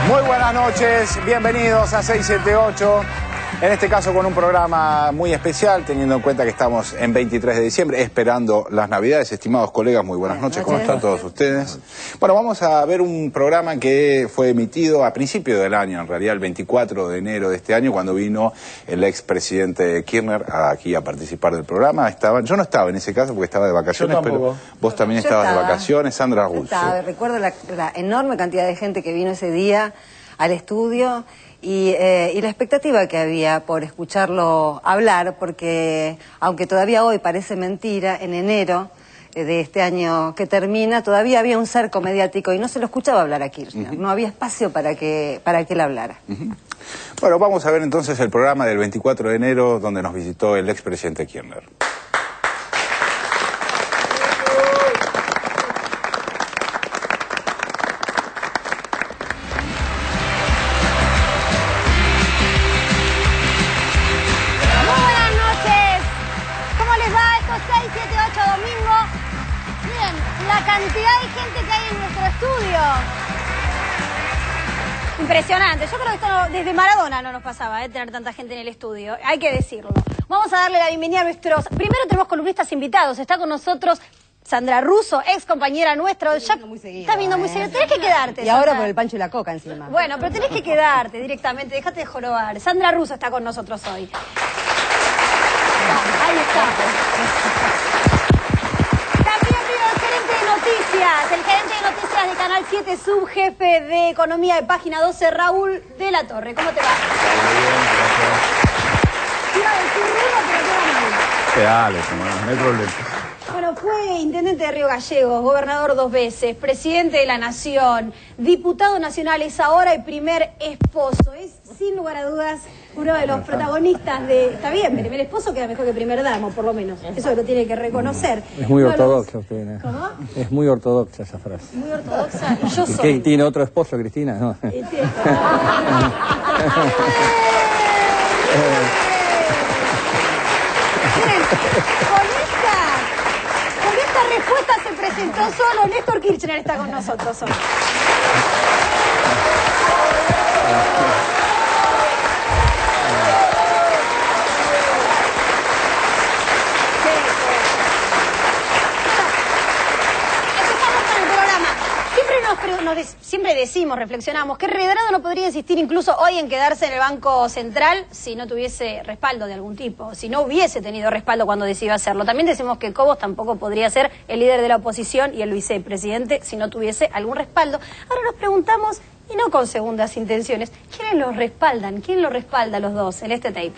Muy buenas noches, bienvenidos a 678, en este caso con un programa muy especial, teniendo en cuenta que estamos en 23 de diciembre, esperando las Navidades. Estimados colegas, muy buenas noches, ¿cómo están todos ustedes? Bueno, vamos a ver un programa que fue emitido a principio del año, en realidad el 24 de enero de este año, cuando vino el expresidente Kirchner aquí a participar del programa. Yo no estaba en ese caso porque estaba de vacaciones, pero vos también estabas de vacaciones, Sandra Russo. Recuerdo la enorme cantidad de gente que vino ese día al estudio y la expectativa que había por escucharlo hablar, porque aunque todavía hoy parece mentira, en enero de este año que termina todavía había un cerco mediático y no se lo escuchaba hablar a Kirchner, no había espacio para que él hablara. Bueno, vamos a ver entonces el programa del 24 de enero donde nos visitó el expresidente Kirchner. Impresionante. Yo creo que esto desde Maradona no nos pasaba, tener tanta gente en el estudio. Hay que decirlo. Vamos a darle la bienvenida a nuestros... Primero tenemos columnistas invitados. Está con nosotros Sandra Russo, ex compañera nuestra. Estás viendo muy seguido. Estás viendo muy seguido. Tenés que quedarte, Y Sandra. ahora por el pancho y la coca encima. Bueno, pero tenés que quedarte directamente. Déjate de jorobar. Sandra Russo está con nosotros hoy. Ahí está. El gerente de noticias de Canal 7, subjefe de Economía de Página 12, Raúl de la Torre. ¿Cómo te va? Muy bien, gracias. Iba a decir uno, pero queda mal. Dale, no hay problema. Bueno, fue intendente de Río Gallegos, gobernador 2 veces, presidente de la Nación, diputado nacional, es ahora el primer esposo. Es, sin lugar a dudas, uno de los protagonistas de... Está bien, primer esposo queda mejor que primer damo, por lo menos. Eso lo tiene que reconocer. Es muy ortodoxa usted, ¿no? ¿Cómo? Es muy ortodoxa esa frase. Muy ortodoxa. Y yo ¿Y soy... qué, tiene otro esposo, Cristina? No. Con esta respuesta se presentó solo. Néstor Kirchner está con nosotros hoy. Siempre decimos, reflexionamos, que Redrado no podría insistir incluso hoy en quedarse en el Banco Central si no tuviese respaldo de algún tipo, si no hubiese tenido respaldo cuando decidió hacerlo. También decimos que Cobos tampoco podría ser el líder de la oposición y el vicepresidente si no tuviese algún respaldo. Ahora nos preguntamos, y no con segundas intenciones, ¿quiénes los respaldan? ¿Quién los respalda a los dos en este tape?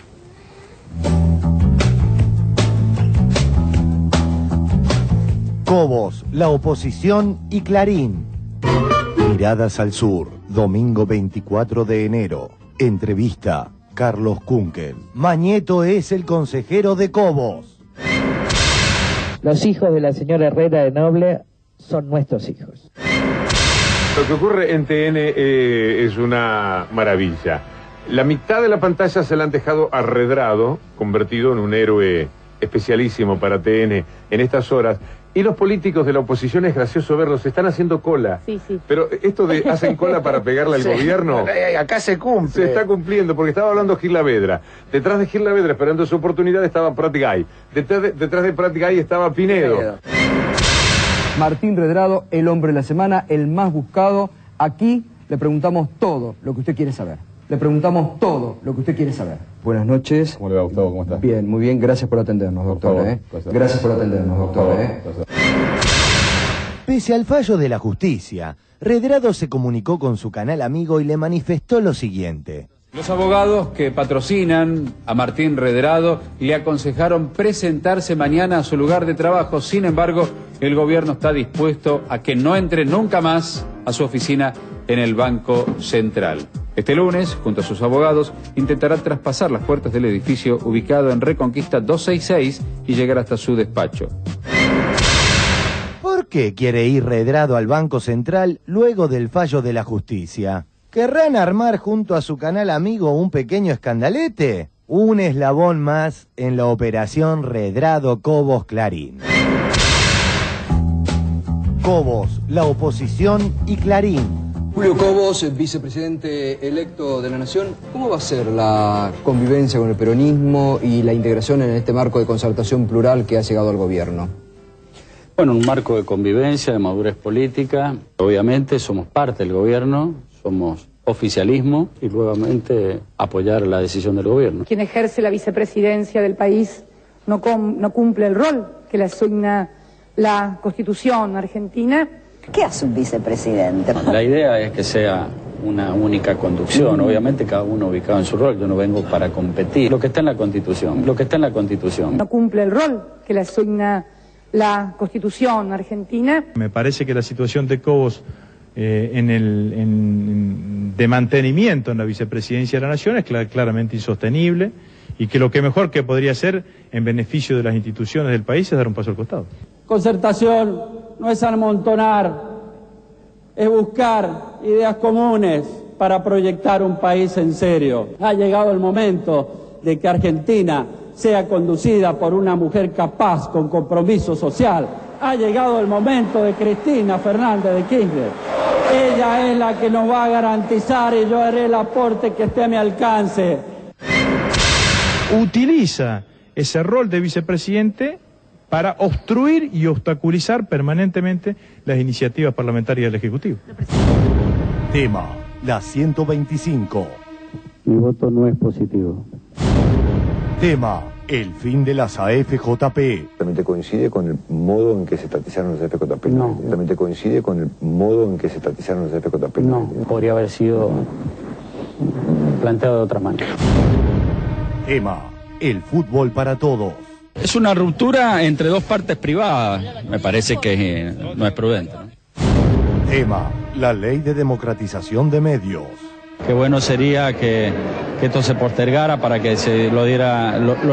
Cobos, la oposición y Clarín. Miradas al Sur, domingo 24 de enero. Entrevista, Carlos Kunkel. Mañeto es el consejero de Cobos. Los hijos de la señora Herrera de Noble son nuestros hijos. Lo que ocurre en TN es una maravilla. La mitad de la pantalla se la han dejado a Redrado, convertido en un héroe especialísimo para TN en estas horas. Y los políticos de la oposición, es gracioso verlos, están haciendo cola. Sí, sí. Pero esto de hacen cola para pegarle al gobierno... Acá se cumple. Se está cumpliendo, porque estaba hablando Gil Lavedra. Detrás de Gil Lavedra, esperando su oportunidad, estaba Prat Gay. Detrás de Prat Gay estaba Pinedo. Martín Redrado, el hombre de la semana, el más buscado. Aquí le preguntamos todo lo que usted quiere saber. Le preguntamos todo lo que usted quiere saber. Buenas noches. ¿Cómo le va, Gustavo? ¿Cómo está? Bien, muy bien. Gracias por atendernos, doctor. Por favor, Gracias por atendernos, doctor. Pese al fallo de la justicia, Redrado se comunicó con su canal amigo y le manifestó lo siguiente. Los abogados que patrocinan a Martín Redrado le aconsejaron presentarse mañana a su lugar de trabajo. Sin embargo, el gobierno está dispuesto a que no entre nunca más a su oficina en el Banco Central. Este lunes, junto a sus abogados, intentará traspasar las puertas del edificio ubicado en Reconquista 266 y llegar hasta su despacho. ¿Por qué quiere ir Redrado al Banco Central luego del fallo de la justicia? ¿Querrán armar junto a su canal amigo un pequeño escandalete? Un eslabón más en la operación Redrado Cobos Clarín. Cobos, la oposición y Clarín. Julio Cobos, vicepresidente electo de la Nación, ¿cómo va a ser la convivencia con el peronismo y la integración en este marco de concertación plural que ha llegado al gobierno? Bueno, un marco de convivencia, de madurez política. Obviamente somos parte del gobierno, somos oficialismo y nuevamente apoyar la decisión del gobierno. Quien ejerce la vicepresidencia del país no cumple el rol que le asigna la Constitución argentina. ¿Qué hace un vicepresidente? La idea es que sea una única conducción, obviamente cada uno ubicado en su rol. Yo no vengo para competir. Lo que está en la Constitución, No cumple el rol que le asigna la Constitución argentina. Me parece que la situación de Cobos de mantenimiento en la vicepresidencia de la Nación es claramente insostenible y que lo que mejor que podría hacer en beneficio de las instituciones del país es dar un paso al costado. Concertación no es amontonar, es buscar ideas comunes para proyectar un país en serio. Ha llegado el momento de que Argentina sea conducida por una mujer capaz, con compromiso social. Ha llegado el momento de Cristina Fernández de Kirchner. Ella es la que nos va a garantizar y yo haré el aporte que esté a mi alcance. Utiliza ese rol de vicepresidente para obstruir y obstaculizar permanentemente las iniciativas parlamentarias del Ejecutivo. Tema, la 125. Mi voto no es positivo. Tema, el fin de las AFJP. ¿Realmente coincide con el modo en que se estatizaron los AFJP? No. ¿Realmente coincide con el modo en que se estatizaron los AFJP? No, podría haber sido planteado de otra manera. Tema, el fútbol para todos. Es una ruptura entre dos partes privadas. Me parece que no es prudente, ¿no? Tema, la ley de democratización de medios. Qué bueno sería que esto se postergara para que se lo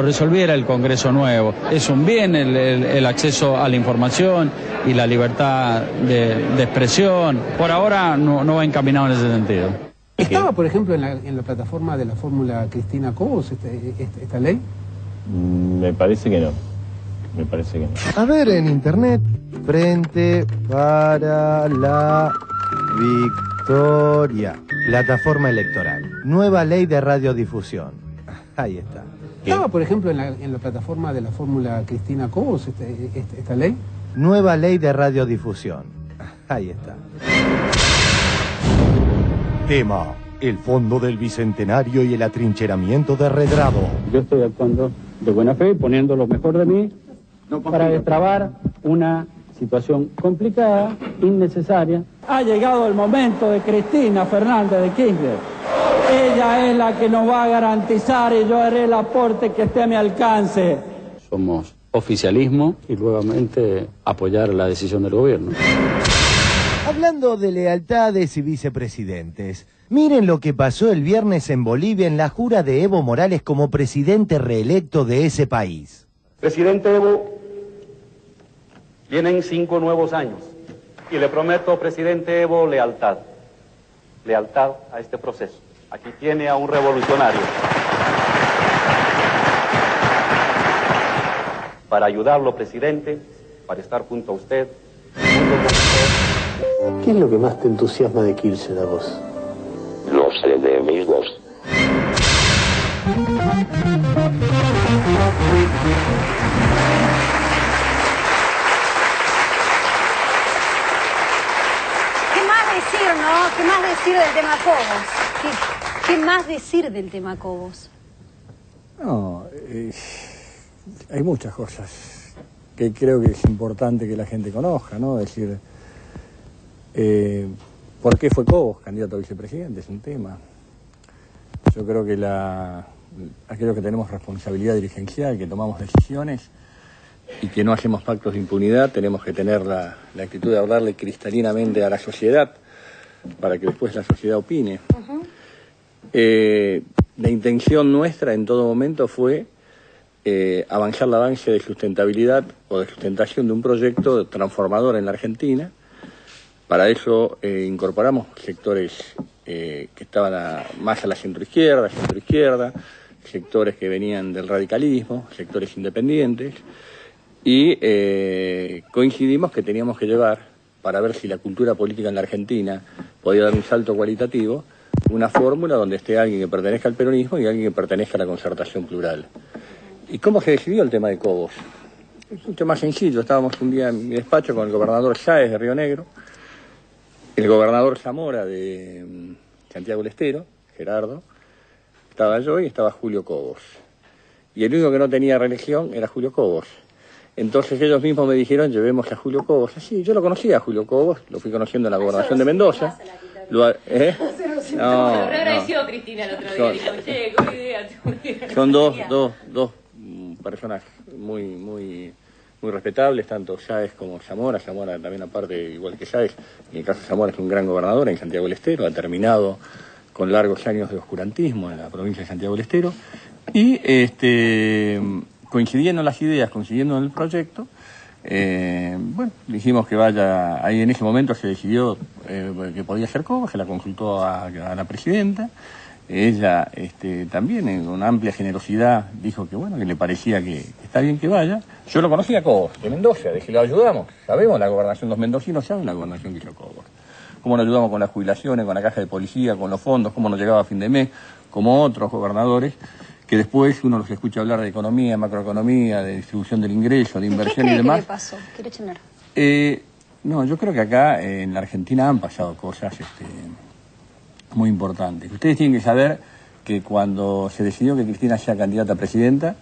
resolviera el Congreso nuevo. Es un bien el acceso a la información y la libertad de expresión. Por ahora no va encaminado en ese sentido. ¿Estaba, por ejemplo, en la plataforma de la fórmula Cristina Cobos esta ley? Me parece que no. A ver en internet, Frente para la Victoria. Plataforma electoral. Nueva ley de radiodifusión. Ahí está. ¿Estaba, por ejemplo, en la plataforma de la fórmula Cristina Cobos esta ley? Nueva ley de radiodifusión. Ahí está. Tema, el fondo del Bicentenario y el atrincheramiento de Redrado. Yo estoy actuando de buena fe, poniendo lo mejor de mí para destrabar una situación complicada, innecesaria. Ha llegado el momento de Cristina Fernández de Kirchner. Ella es la que nos va a garantizar y yo haré el aporte que esté a mi alcance. Somos oficialismo y nuevamente apoyar la decisión del gobierno. Hablando de lealtades y vicepresidentes, miren lo que pasó el viernes en Bolivia en la jura de Evo Morales como presidente reelecto de ese país. Presidente Evo, vienen 5 nuevos años y le prometo, presidente Evo, lealtad. Lealtad a este proceso. Aquí tiene a un revolucionario. Para ayudarlo, presidente, para estar junto a usted, junto con usted. ¿Qué es lo que más te entusiasma de Kirchner a vos? Los enemigos. ¿Qué más decir, no? ¿Qué más decir del tema Cobos? ¿Qué más decir del tema Cobos? No, hay muchas cosas que creo que es importante que la gente conozca, ¿no? Es decir, ¿por qué fue Cobos candidato a vicepresidente? Es un tema. Yo creo que aquellos que tenemos responsabilidad dirigencial, que tomamos decisiones y que no hacemos pactos de impunidad, tenemos que tener la actitud de hablarle cristalinamente a la sociedad para que después la sociedad opine. La intención nuestra en todo momento fue avanzar el avance de sustentabilidad o de sustentación de un proyecto transformador en la Argentina. Para eso incorporamos sectores que estaban más a la centroizquierda, sectores que venían del radicalismo, sectores independientes, y coincidimos que teníamos que llevar para ver si la cultura política en la Argentina podía dar un salto cualitativo, una fórmula donde esté alguien que pertenezca al peronismo y alguien que pertenezca a la concertación plural. ¿Y cómo se decidió el tema de Cobos? Es mucho más sencillo. Estábamos un día en mi despacho con el gobernador Sáez de Río Negro, el gobernador Zamora de Santiago del Estero, Gerardo, estaba yo y estaba Julio Cobos. Y el único que no tenía reelección era Julio Cobos. Entonces ellos mismos me dijeron, llevemos a Julio Cobos. Así, yo lo conocía a Julio Cobos, lo fui conociendo en la gobernación de Mendoza. No, agradeció Cristina el otro día, dijo, che, ¿cómo idea? Son dos personas muy respetables, tanto Sáez como Zamora. Zamora también, aparte, igual que Sáez, en el caso de Zamora es un gran gobernador en Santiago del Estero, ha terminado con largos años de oscurantismo en la provincia de Santiago del Estero, y coincidiendo en las ideas, coincidiendo en el proyecto, bueno, dijimos que vaya, ahí en ese momento se decidió que podía ser Cobos, se la consultó a la presidenta. Ella también, en una amplia generosidad, dijo que bueno, que le parecía que está bien que vaya. Yo lo conocía a Cobos, de Mendoza, dije, lo ayudamos. Sabemos la gobernación, los mendocinos saben la gobernación que hizo Cobos. Cómo nos ayudamos con las jubilaciones, con la caja de policía, con los fondos, cómo nos llegaba a fin de mes, como otros gobernadores, que después uno los escucha hablar de economía, macroeconomía, de distribución del ingreso, de inversión y demás. ¿Qué le pasó? ¿Quiere chenar? No, yo creo que acá en la Argentina han pasado cosas muy importantes. Ustedes tienen que saber que cuando se decidió que Cristina sea candidata a presidenta,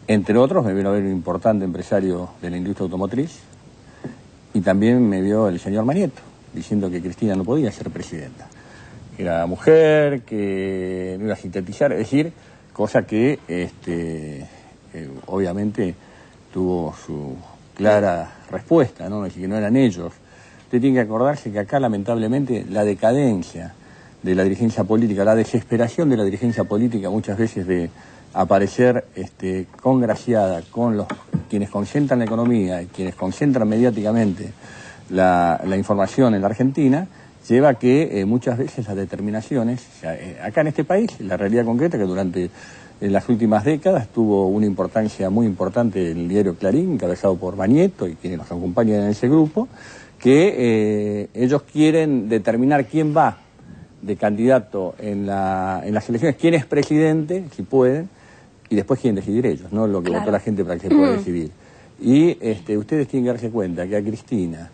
entre otros me vino a ver un importante empresario de la industria automotriz y también me vio el señor Manieto diciendo que Cristina no podía ser presidenta. Era mujer, que no iba a sintetizar, es decir, cosa que obviamente tuvo su clara respuesta, ¿no? Es decir, que no eran ellos. Usted tiene que acordarse que acá lamentablemente la decadencia de la dirigencia política, la desesperación de la dirigencia política muchas veces de aparecer congraciada con quienes concentran la economía y quienes concentran mediáticamente la información en la Argentina, lleva a que muchas veces las determinaciones, acá en este país, la realidad concreta que durante las últimas décadas tuvo una importancia muy importante el diario Clarín, encabezado por Manieto y quienes nos acompañan en ese grupo, que ellos quieren determinar quién va de candidato en las elecciones, quién es presidente, si pueden, y después quieren decidir ellos, no lo que votó la gente para que se pueda decidir. Y ustedes tienen que darse cuenta que a Cristina,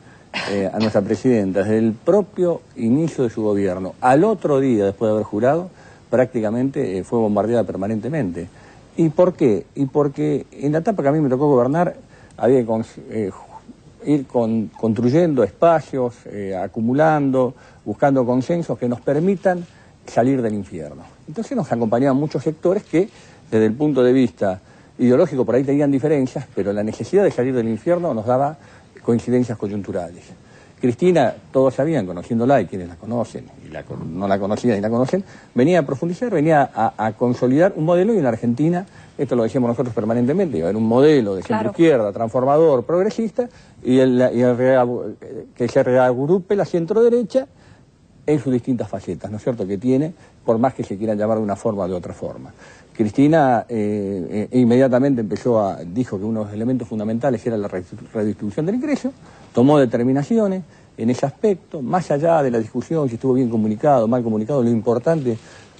a nuestra presidenta, desde el propio inicio de su gobierno, al otro día después de haber jurado, prácticamente fue bombardeada permanentemente. ¿Y por qué? Y porque en la etapa que a mí me tocó gobernar, había que ir construyendo espacios, acumulando, buscando consensos que nos permitan salir del infierno. Entonces nos acompañaban muchos sectores que, desde el punto de vista ideológico, por ahí tenían diferencias, pero la necesidad de salir del infierno nos daba coincidencias coyunturales. Cristina, todos sabían, conociéndola, y quienes la conocen, y no la conocían y la conocen, venía a profundizar, venía a consolidar un modelo, y en Argentina, esto lo decíamos nosotros permanentemente, iba a haber un modelo de centro-izquierda, transformador, progresista, y que se reagrupe la centro-derecha en sus distintas facetas, ¿no es cierto?, que tiene, por más que se quieran llamar de una forma o de otra forma. Cristina inmediatamente dijo que uno de los elementos fundamentales era la redistribución del ingreso, tomó determinaciones en ese aspecto, más allá de la discusión si estuvo bien comunicado, mal comunicado, lo importante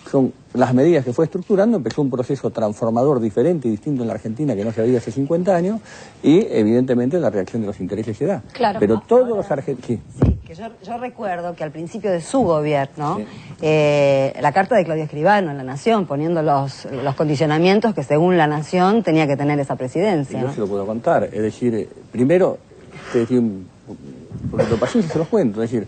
son las medidas que fue estructurando. Empezó un proceso transformador diferente y distinto en la Argentina que no se veía hace 50 años y evidentemente la reacción de los intereses se da. Claro. Pero todos los argentinos... Sí, que yo recuerdo que al principio de su gobierno, la carta de Claudio Escribano en La Nación, poniendo los condicionamientos que según La Nación tenía que tener esa presidencia. Yo se lo puedo contar, es decir, primero, por lo paciencia se los cuento, es decir,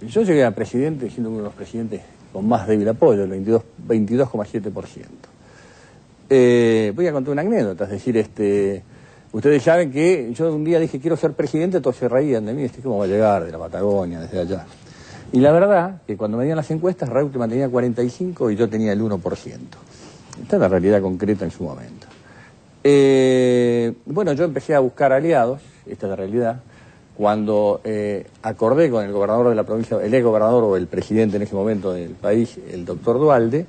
yo llegué a presidente siendo uno de los presidentes con más débil apoyo, el 22,7%. Voy a contar una anécdota, es decir, ustedes saben que yo un día dije quiero ser presidente, todos se reían de mí, ¿cómo va a llegar de la Patagonia, desde allá? Y la verdad que cuando me dieron las encuestas, Raúl mantenía 45% y yo tenía el 1%. Esta es la realidad concreta en su momento. Bueno, yo empecé a buscar aliados, esta es la realidad. Cuando acordé con el gobernador de la provincia, el ex gobernador o el presidente en ese momento del país, el doctor Duhalde,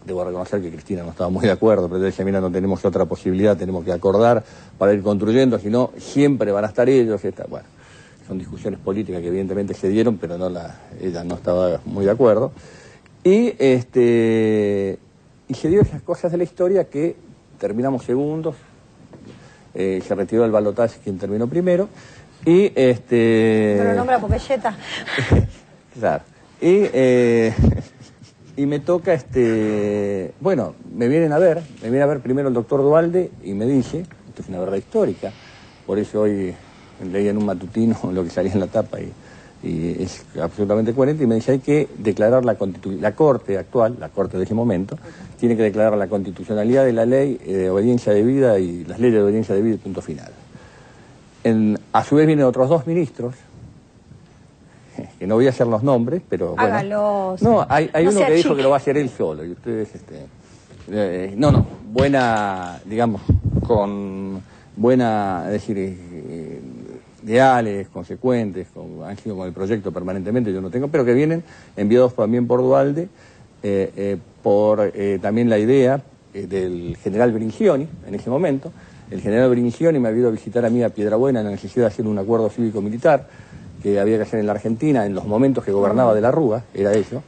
debo reconocer que Cristina no estaba muy de acuerdo, pero yo decía, mira, no tenemos otra posibilidad, tenemos que acordar para ir construyendo, si no, siempre van a estar ellos. Bueno, son discusiones políticas que evidentemente se dieron, pero ella no estaba muy de acuerdo. Y se dio esas cosas de la historia que terminamos segundos, se retiró el balotaje quien terminó primero, y No lo nombra Popeyeta. Claro. Y me toca, bueno, me viene a ver primero el doctor Duhalde y me dice, esto es una verdad histórica, por eso hoy leí en un matutino lo que salía en la tapa y es absolutamente coherente, y me dice, hay que declarar la Corte actual, la Corte de ese momento, tiene que declarar la constitucionalidad de la ley de obediencia debida y las leyes de obediencia debida y punto final. A su vez vienen otros dos ministros, que no voy a hacer los nombres, pero bueno. Hágalos. No, hay uno que dijo que lo va a hacer él solo, y ustedes, buena, digamos, con buena, es decir, ideales, consecuentes, han sido con el proyecto permanentemente, yo no tengo, pero que vienen enviados también por Duhalde, por también la idea del general Brincioni, en ese momento. El general Brincioni me ha ido a visitar a mí a Piedrabuena en la necesidad de hacer un acuerdo cívico-militar que había que hacer en la Argentina en los momentos que gobernaba de la Rúa, era eso.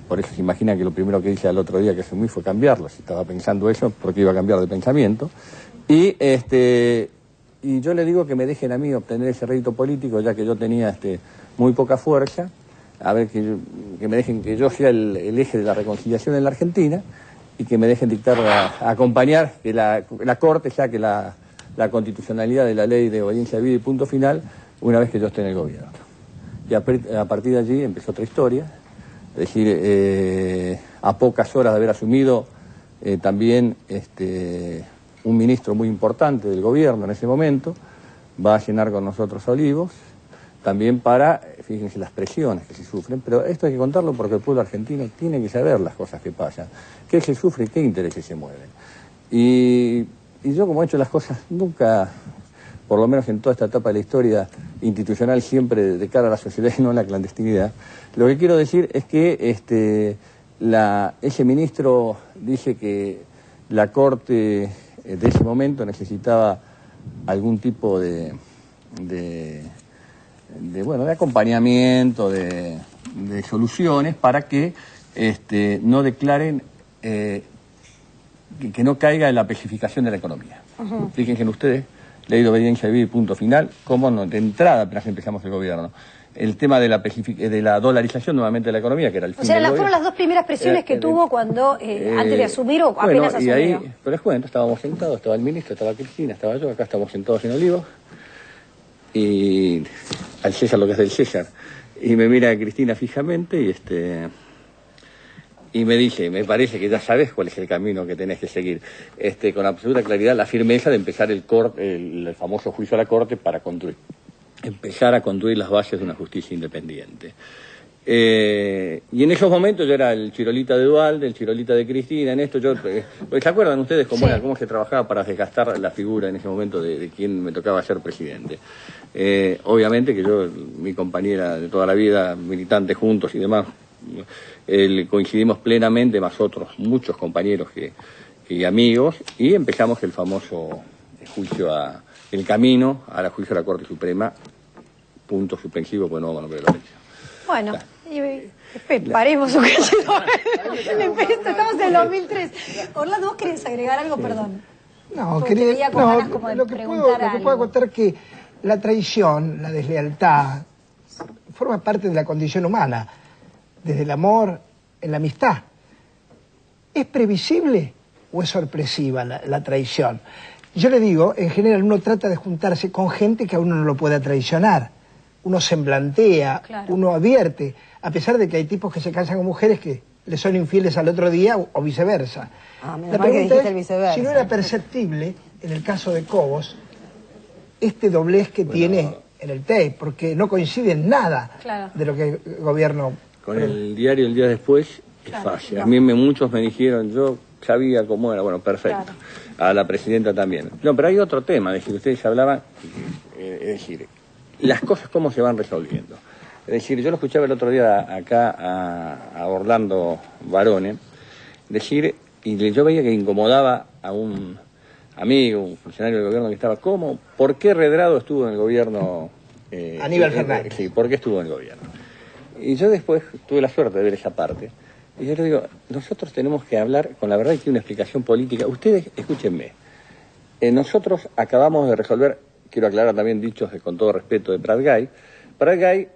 Por eso se imagina que lo primero que hice al otro día que se fue cambiarlo, si estaba pensando eso, porque iba a cambiar de pensamiento. Y yo le digo que me dejen a mí obtener ese rédito político, ya que yo tenía muy poca fuerza, a ver que me dejen que yo sea el eje de la reconciliación en la Argentina, y que me dejen dictar, acompañar, que la Corte saque la constitucionalidad de la ley de obediencia debida y punto final, una vez que yo esté en el gobierno. Y a partir de allí empezó otra historia, es decir, a pocas horas de haber asumido también un ministro muy importante del gobierno en ese momento, va a llenar con nosotros Olivos, también para, fíjense las presiones que se sufren, pero esto hay que contarlo porque el pueblo argentino tiene que saber las cosas que pasan, qué se sufre y qué intereses se mueven. Y yo, como he hecho las cosas, nunca, por lo menos en toda esta etapa de la historia institucional, siempre de cara a la sociedad y no a la clandestinidad, lo que quiero decir es que ese ministro dice que la Corte de ese momento necesitaba algún tipo de acompañamiento, de soluciones para que no declaren, que no caiga en la especificación de la economía. Fíjense ustedes, ley de obediencia debida y punto final, cómo de entrada apenas empezamos el gobierno. El tema de la dolarización nuevamente de la economía, que era el fin del gobierno. Fueron las dos primeras presiones que tuvo cuando, antes de asumir o apenas asumió. Y ahí, pero les cuento, estábamos sentados, estaba el ministro, estaba Cristina, estaba yo, acá estamos sentados en Olivos, y al César lo que es del César. Y me mira Cristina fijamente y me dice, me parece que ya sabes cuál es el camino que tenés que seguir. Con absoluta claridad, la firmeza de empezar el famoso juicio a la Corte para empezar a construir las bases de una justicia independiente. Y en esos momentos yo era el chirolita de Duhalde, el chirolita de Cristina, en esto ¿se acuerdan ustedes cómo se trabajaba para desgastar la figura en ese momento de quien me tocaba ser presidente? Obviamente que mi compañera de toda la vida, militantes juntos y demás, coincidimos plenamente, más otros muchos compañeros y amigos, y empezamos el famoso juicio el camino a la juicio de la Corte Suprema, punto suspensivo, pues no vamos a nombrar la elección. Bueno, paremos un cachito. Estamos en el 2003. Orlando, ¿vos querés agregar algo? Perdón. No, lo que puedo contar es que la traición, la deslealtad, forma parte de la condición humana, desde el amor, en la amistad. ¿Es previsible o es sorpresiva la traición? Yo le digo, en general uno trata de juntarse con gente que a uno no lo pueda traicionar. Uno semblantea, uno advierte, a pesar de que hay tipos que se casan con mujeres que le son infieles al otro día o viceversa. La pregunta es si no era perceptible, en el caso de Cobos, este doblez que tiene en el TEI, porque no coincide en nada de lo que el gobierno... Con el diario el día después es fácil. A mí muchos me dijeron, yo sabía cómo era, bueno, perfecto. A la presidenta también. No, pero hay otro tema, es decir, ustedes hablaban, es decir, las cosas cómo se van resolviendo. Es decir, yo lo escuchaba el otro día acá a Orlando Barone, decir, y yo veía que incomodaba a un amigo, un funcionario del gobierno que estaba, ¿por qué Redrado estuvo en el gobierno? Aníbal Fernández. Sí, ¿por qué estuvo en el gobierno? Y yo después tuve la suerte de ver esa parte, y yo le digo, nosotros tenemos que hablar con la verdad y que una explicación política. Ustedes, escúchenme, nosotros acabamos de resolver, quiero aclarar también dichos con todo respeto de Prat Gay. Prat Gay,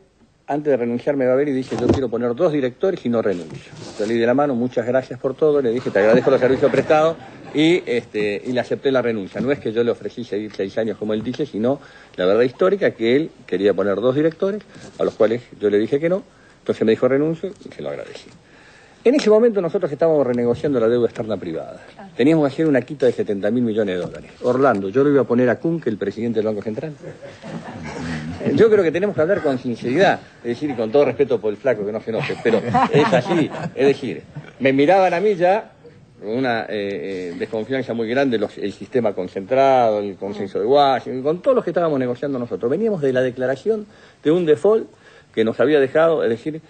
antes de renunciar, me va a ver y dice, yo quiero poner 2 directores y no renuncio. Salí de la mano, muchas gracias por todo, le dije, te agradezco los servicios prestados y le acepté la renuncia. No es que yo le ofrecí seguir 6 años como él dice, sino la verdad histórica que él quería poner 2 directores, a los cuales yo le dije que no, entonces me dijo renuncio y se lo agradecí. En ese momento nosotros estábamos renegociando la deuda externa privada. Claro. Teníamos que hacer una quita de 70.000 millones de dólares. Orlando, yo lo iba a poner a Kuhn, que el presidente del Banco Central. Yo creo que tenemos que hablar con sinceridad, es decir, y con todo respeto por el flaco, que no se enoje, pero es así. Es decir, me miraban a mí ya con una desconfianza muy grande el sistema concentrado, el consenso de Washington, con todos los que estábamos negociando nosotros. Veníamos de la declaración de un default que nos había dejado, es decir,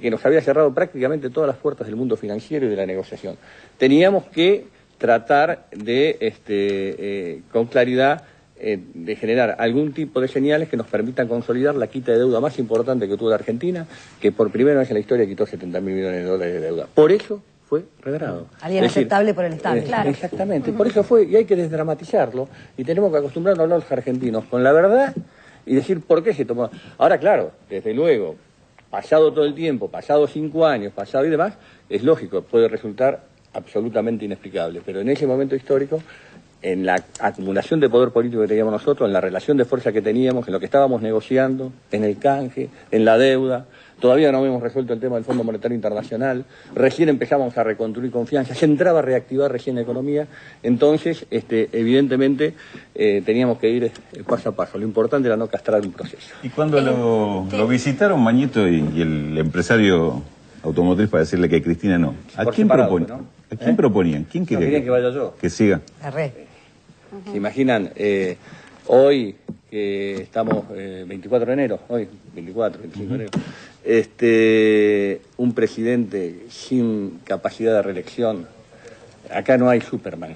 que nos había cerrado prácticamente todas las puertas del mundo financiero y de la negociación. Teníamos que tratar de, con claridad, de generar algún tipo de señales que nos permitan consolidar la quita de deuda más importante que tuvo la Argentina, que por primera vez en la historia quitó 70.000 millones de dólares de deuda. Por eso fue Redrado. Alguien aceptable por el Estado. Claro. Exactamente, por eso fue, y hay que desdramatizarlo, y tenemos que acostumbrarnos a hablar los argentinos con la verdad y decir por qué se tomó. Ahora, claro, desde luego, pasado todo el tiempo, pasado 5 años, pasado y demás, es lógico, puede resultar absolutamente inexplicable, pero en ese momento histórico, en la acumulación de poder político que teníamos nosotros, en la relación de fuerza que teníamos, en lo que estábamos negociando, en el canje, en la deuda, todavía no habíamos resuelto el tema del Fondo Monetario Internacional, recién empezamos a reconstruir confianza, se entraba a reactivar recién la economía, entonces, evidentemente, teníamos que ir paso a paso. Lo importante era no castrar un proceso. Y cuando lo visitaron Mañeto y el empresario automotriz para decirle que Cristina no, ¿a quién proponían? ¿No? ¿A quién proponían? ¿Quién quería que vaya yo? Que siga. ¿Se imaginan? Hoy, que estamos 24 de enero, hoy, 24, 25 de enero, un presidente sin capacidad de reelección, acá no hay Superman,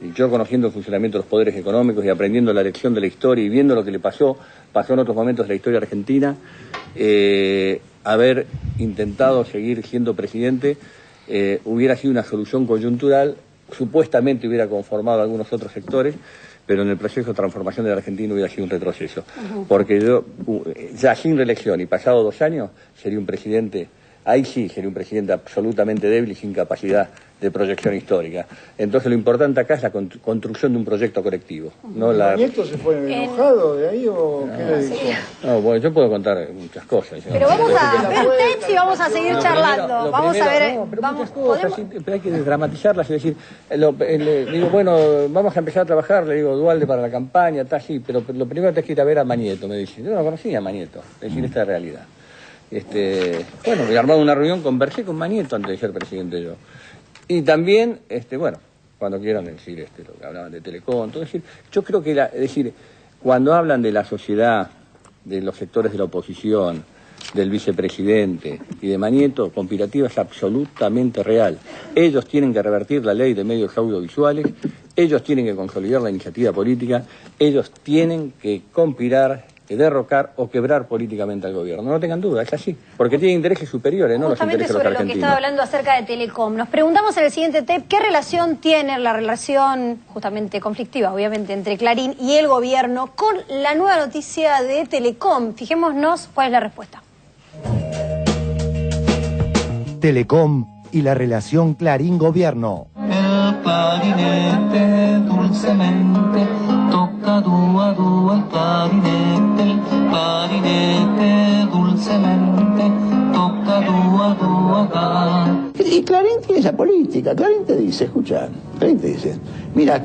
Y yo conociendo el funcionamiento de los poderes económicos y aprendiendo la lección de la historia y viendo lo que le pasó en otros momentos de la historia argentina, haber intentado seguir siendo presidente hubiera sido una solución coyuntural, supuestamente hubiera conformado algunos otros sectores, pero en el proceso de transformación de la Argentina hubiera sido un retroceso. Porque yo, ya sin reelección y pasado 2 años, sería un presidente, ahí sí sería un presidente absolutamente débil y sin capacidad de proyección histórica. Entonces lo importante acá es la construcción de un proyecto colectivo. ¿No? ¿Nieto se fue enojado de ahí o qué le dijo? No, bueno, yo puedo contar muchas cosas. Pero vamos a ver Pepsi y vamos a seguir charlando. Vamos a ver, vamos, cosas, pero hay que desdramatizarlas y decir, digo, bueno, vamos a empezar a trabajar, le digo, Dualde para la campaña, está así, pero lo primero que tenés que ir a ver a Mañeto, me dice. Yo no conocía a Mañeto, es decir, esta es la realidad. Bueno, me armado una reunión, conversé con Mañeto antes de ser presidente yo. Y también, bueno, cuando quieran decir lo que hablaban de Telecom, todo, es decir, yo creo que cuando hablan de la sociedad, de los sectores de la oposición, del vicepresidente y de Mañeto, conspirativa es absolutamente real. Ellos tienen que revertir la ley de medios audiovisuales, ellos tienen que consolidar la iniciativa política, ellos tienen que conspirar, derrocar o quebrar políticamente al gobierno. No tengan duda, es así. Porque tienen intereses superiores, no los intereses de los argentinos. Justamente sobre lo que estaba hablando acerca de Telecom. Nos preguntamos en el siguiente tape qué relación tiene la relación justamente conflictiva, obviamente, entre Clarín y el gobierno con la nueva noticia de Telecom. Fijémonos cuál es la respuesta. Telecom y la relación Clarín-gobierno. El clarinete dulcemente toca dúo a dúo el clarinete dulcemente toca dúo a dúo acá. Y Clarín tiene esa política. Clarín te dice, escucha, Clarín te dice, mira,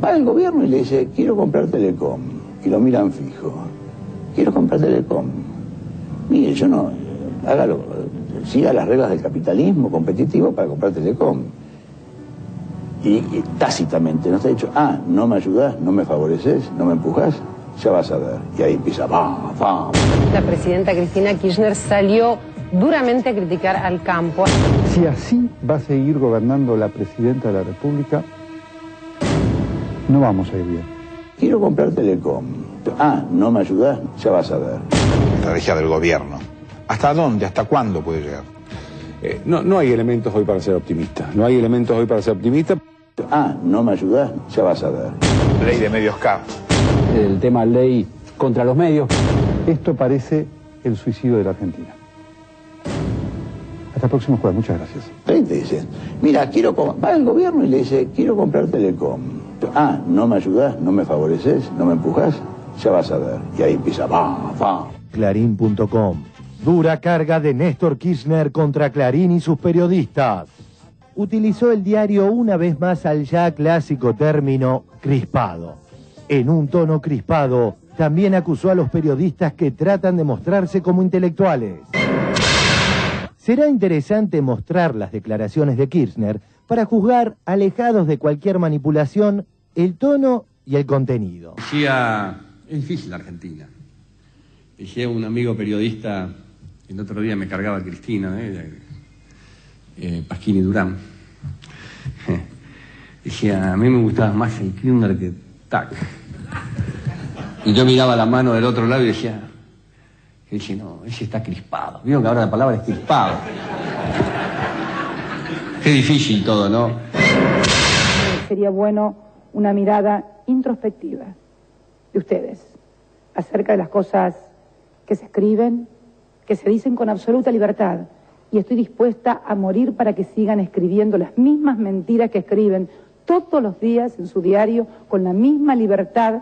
va el gobierno y le dice, quiero comprar Telecom. Y lo miran fijo. Quiero comprar Telecom. Mire, yo no, hágalo, siga las reglas del capitalismo competitivo para comprar Telecom. Y tácitamente, ¿no te ha dicho, no me ayudás, no me favoreces, no me empujás? Ya vas a ver. Y ahí empieza, ¡pam, pam! La presidenta Cristina Kirchner salió duramente a criticar al campo. Si así va a seguir gobernando la presidenta de la República, no vamos a ir bien. Quiero comprar Telecom. Ah, ¿no me ayudás? Ya vas a ver. Estrategia del gobierno. ¿Hasta dónde, hasta cuándo puede llegar? No hay elementos hoy para ser optimista. No hay elementos hoy para ser optimista. Ah, ¿no me ayudás? Ya vas a ver. Ley de medios K. El tema ley contra los medios. Esto parece el suicidio de la Argentina. Hasta el próximo jueves. Muchas gracias. Ahí te dicen, mira, va el gobierno y le dice, quiero comprar Telecom. Ah, ¿no me ayudás? ¿No me favoreces? ¿No me empujás? Ya vas a ver. Y ahí empieza, va. Clarín.com. Dura carga de Néstor Kirchner contra Clarín y sus periodistas. Utilizó el diario una vez más al ya clásico término crispado. En un tono crispado, también acusó a los periodistas que tratan de mostrarse como intelectuales. Será interesante mostrar las declaraciones de Kirchner para juzgar, alejados de cualquier manipulación, el tono y el contenido. Decía, es difícil la Argentina. Decía un amigo periodista, el otro día me cargaba Cristina, Pasquini Durán. Decía, a mí me gustaba más el Kirchner que Tac. Y yo miraba la mano del otro lado y decía, no, ese está crispado. Vieron que ahora la palabra es crispado. Qué difícil todo, ¿no? Sería bueno una mirada introspectiva de ustedes acerca de las cosas que se escriben, que se dicen con absoluta libertad. Y estoy dispuesta a morir para que sigan escribiendo las mismas mentiras que escriben todos los días en su diario con la misma libertad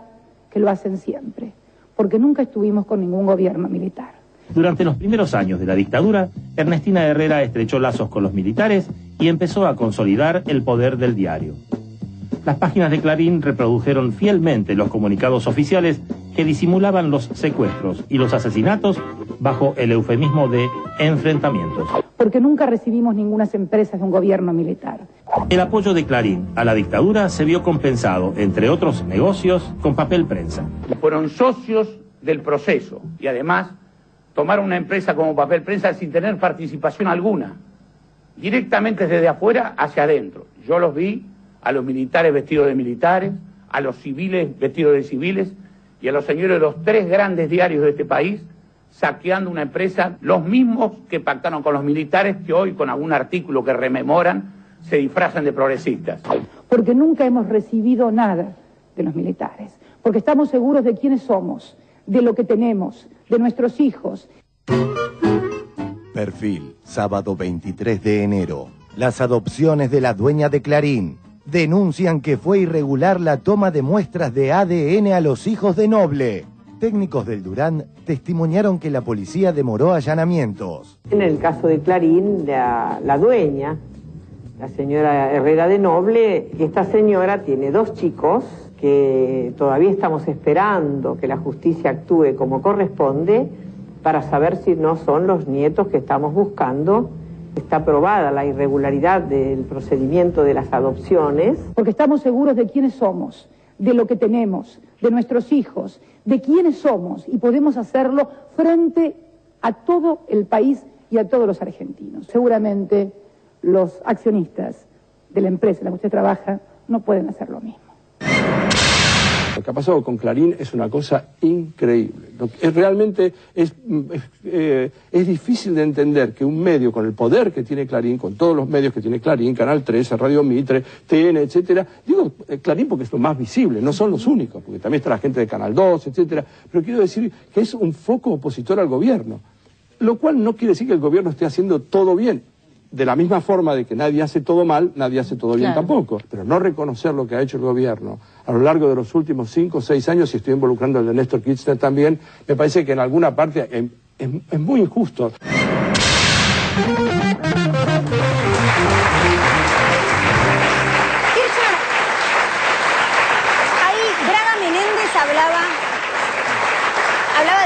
que lo hacen siempre. Porque nunca estuvimos con ningún gobierno militar. Durante los primeros años de la dictadura, Ernestina Herrera estrechó lazos con los militares y empezó a consolidar el poder del diario. Las páginas de Clarín reprodujeron fielmente los comunicados oficiales que disimulaban los secuestros y los asesinatos bajo el eufemismo de enfrentamientos. Porque nunca recibimos ninguna empresas de un gobierno militar. El apoyo de Clarín a la dictadura se vio compensado, entre otros negocios, con papel prensa. Fueron socios del proceso y además tomaron una empresa como papel prensa sin tener participación alguna, directamente desde afuera hacia adentro. Yo los vi a los militares vestidos de militares, a los civiles vestidos de civiles y a los señores de los 3 grandes diarios de este país saqueando una empresa, los mismos que pactaron con los militares que hoy con algún artículo que rememoran se disfrazan de progresistas. Porque nunca hemos recibido nada de los militares, porque estamos seguros de quiénes somos, de lo que tenemos, de nuestros hijos. Perfil, sábado 23 de enero. Las adopciones de la dueña de Clarín denuncian que fue irregular la toma de muestras de ADN a los hijos de Noble. Técnicos del Durán testimoniaron que la policía demoró allanamientos. En el caso de Clarín, la dueña, la señora Herrera de Noble, esta señora tiene 2 chicos que todavía estamos esperando que la justicia actúe como corresponde para saber si no son los nietos que estamos buscando. Está probada la irregularidad del procedimiento de las adopciones. Porque estamos seguros de quiénes somos, de lo que tenemos, de nuestros hijos, de quiénes somos y podemos hacerlo frente a todo el país y a todos los argentinos. Seguramente los accionistas de la empresa en la que usted trabaja no pueden hacer lo mismo. Lo que ha pasado con Clarín es una cosa increíble. Realmente es difícil de entender que un medio con el poder que tiene Clarín, con todos los medios que tiene Clarín, Canal 13, Radio Mitre, TN, etcétera, digo Clarín porque es lo más visible, no son los únicos, porque también está la gente de Canal 2, etcétera, pero quiero decir que es un foco opositor al gobierno, lo cual no quiere decir que el gobierno esté haciendo todo bien. De la misma forma de que nadie hace todo mal, nadie hace todo bien tampoco. Pero no reconocer lo que ha hecho el gobierno a lo largo de los últimos 5 o 6 años, y estoy involucrando al de Néstor Kirchner también, me parece que en alguna parte es muy injusto. Ahí Braga Menéndez hablaba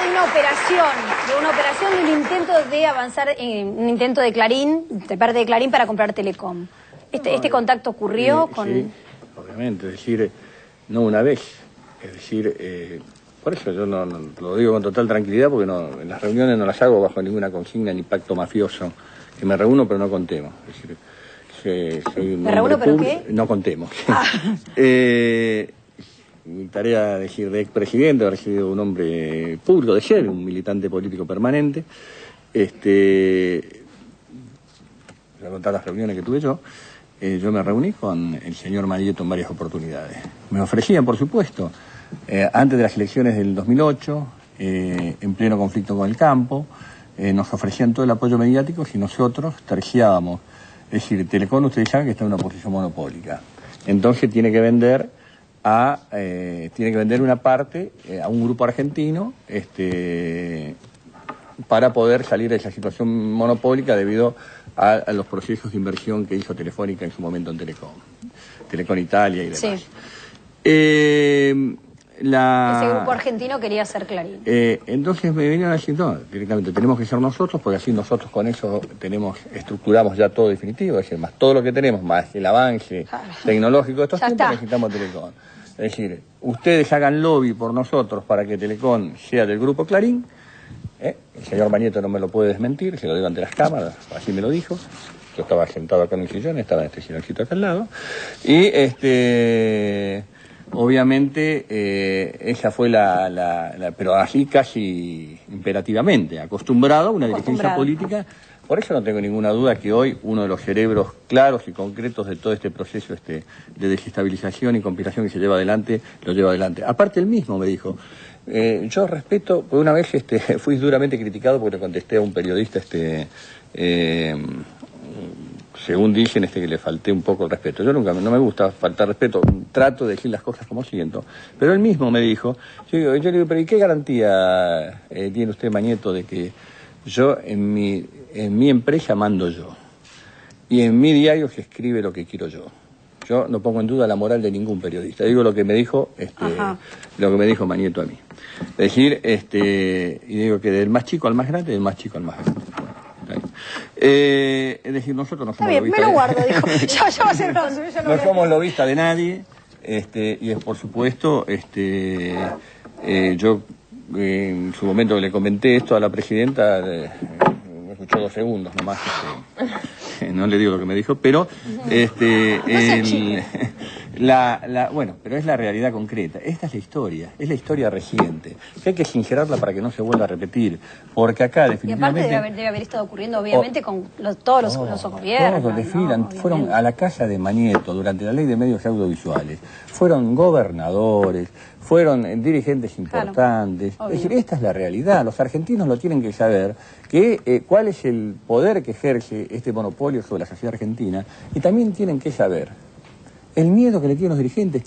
de una operación, de un intento de avanzar, un intento de Clarín, de parte de Clarín para comprar Telecom. Este contacto ocurrió con... Sí, obviamente, es decir, no una vez, es decir, Por eso yo no lo digo con total tranquilidad, porque en las reuniones no las hago bajo ninguna consigna ni pacto mafioso, que me reúno pero no contemos. Es decir, soy un ¿Me reúno pero qué? No contemos. Mi tarea de expresidente, haber sido un hombre público, de ser un militante político permanente. Voy a contar las reuniones que tuve yo me reuní con el señor Marietto en varias oportunidades. Me ofrecían, por supuesto, antes de las elecciones del 2008, en pleno conflicto con el campo, nos ofrecían todo el apoyo mediático si nosotros terciábamos. Es decir, Telecom, ustedes saben que está en una posición monopólica. Entonces tiene que vender una parte a un grupo argentino para poder salir de esa situación monopólica debido a los procesos de inversión que hizo Telefónica en su momento en Telecom Italia y demás. Sí. Ese grupo argentino quería ser Clarín. Entonces me vinieron a decir, no, directamente tenemos que ser nosotros, porque así nosotros con eso estructuramos ya todo definitivo, es decir, más todo lo que tenemos, más el avance tecnológico de estos tiempos, necesitamos Telecom. Es decir, ustedes hagan lobby por nosotros para que Telecom sea del grupo Clarín. El señor Marietto no me lo puede desmentir, se lo digo ante las cámaras, así me lo dijo. Yo estaba sentado acá en un sillón, estaba en este silloncito acá al lado. Y obviamente esa fue pero así casi imperativamente, acostumbrado a una dirigencia política. Por eso no tengo ninguna duda que hoy uno de los cerebros claros y concretos de todo este proceso de desestabilización y conspiración que se lleva adelante, lo lleva adelante. Aparte él mismo me dijo, yo respeto, por una vez fui duramente criticado porque le contesté a un periodista, según dicen, que le falté un poco el respeto. Yo nunca, no me gusta faltar respeto, trato de decir las cosas como siento. Pero él mismo me dijo, yo le digo, pero ¿y qué garantía tiene usted, Marietto, de que yo en mi empresa mando yo? Y en mi diario se escribe lo que quiero yo. Yo no pongo en duda la moral de ningún periodista. Digo lo que me dijo Marietto a mí. Es decir, y digo que del más chico al más grande, del más chico al más grande. Es decir, nosotros no somos lobistas. Me lo guardo, dijo. Yo voy a ser no somos lobistas de nadie, y por supuesto, yo en su momento que le comenté esto a la presidenta, me escuchó 2 segundos nomás, no le digo lo que me dijo, pero bueno, pero es la realidad concreta. Esta es la historia reciente, que hay que sincerarla para que no se vuelva a repetir, porque acá definitivamente... Y aparte debe haber estado ocurriendo obviamente con todos los gobiernos. Todos desfilan, fueron a la casa de Marietto durante la ley de medios audiovisuales, fueron gobernadores, fueron dirigentes importantes. Claro, es decir, esta es la realidad, los argentinos lo tienen que saber, cuál es el poder que ejerce este monopolio sobre la sociedad argentina, y también tienen que saber el miedo que le tienen los dirigentes.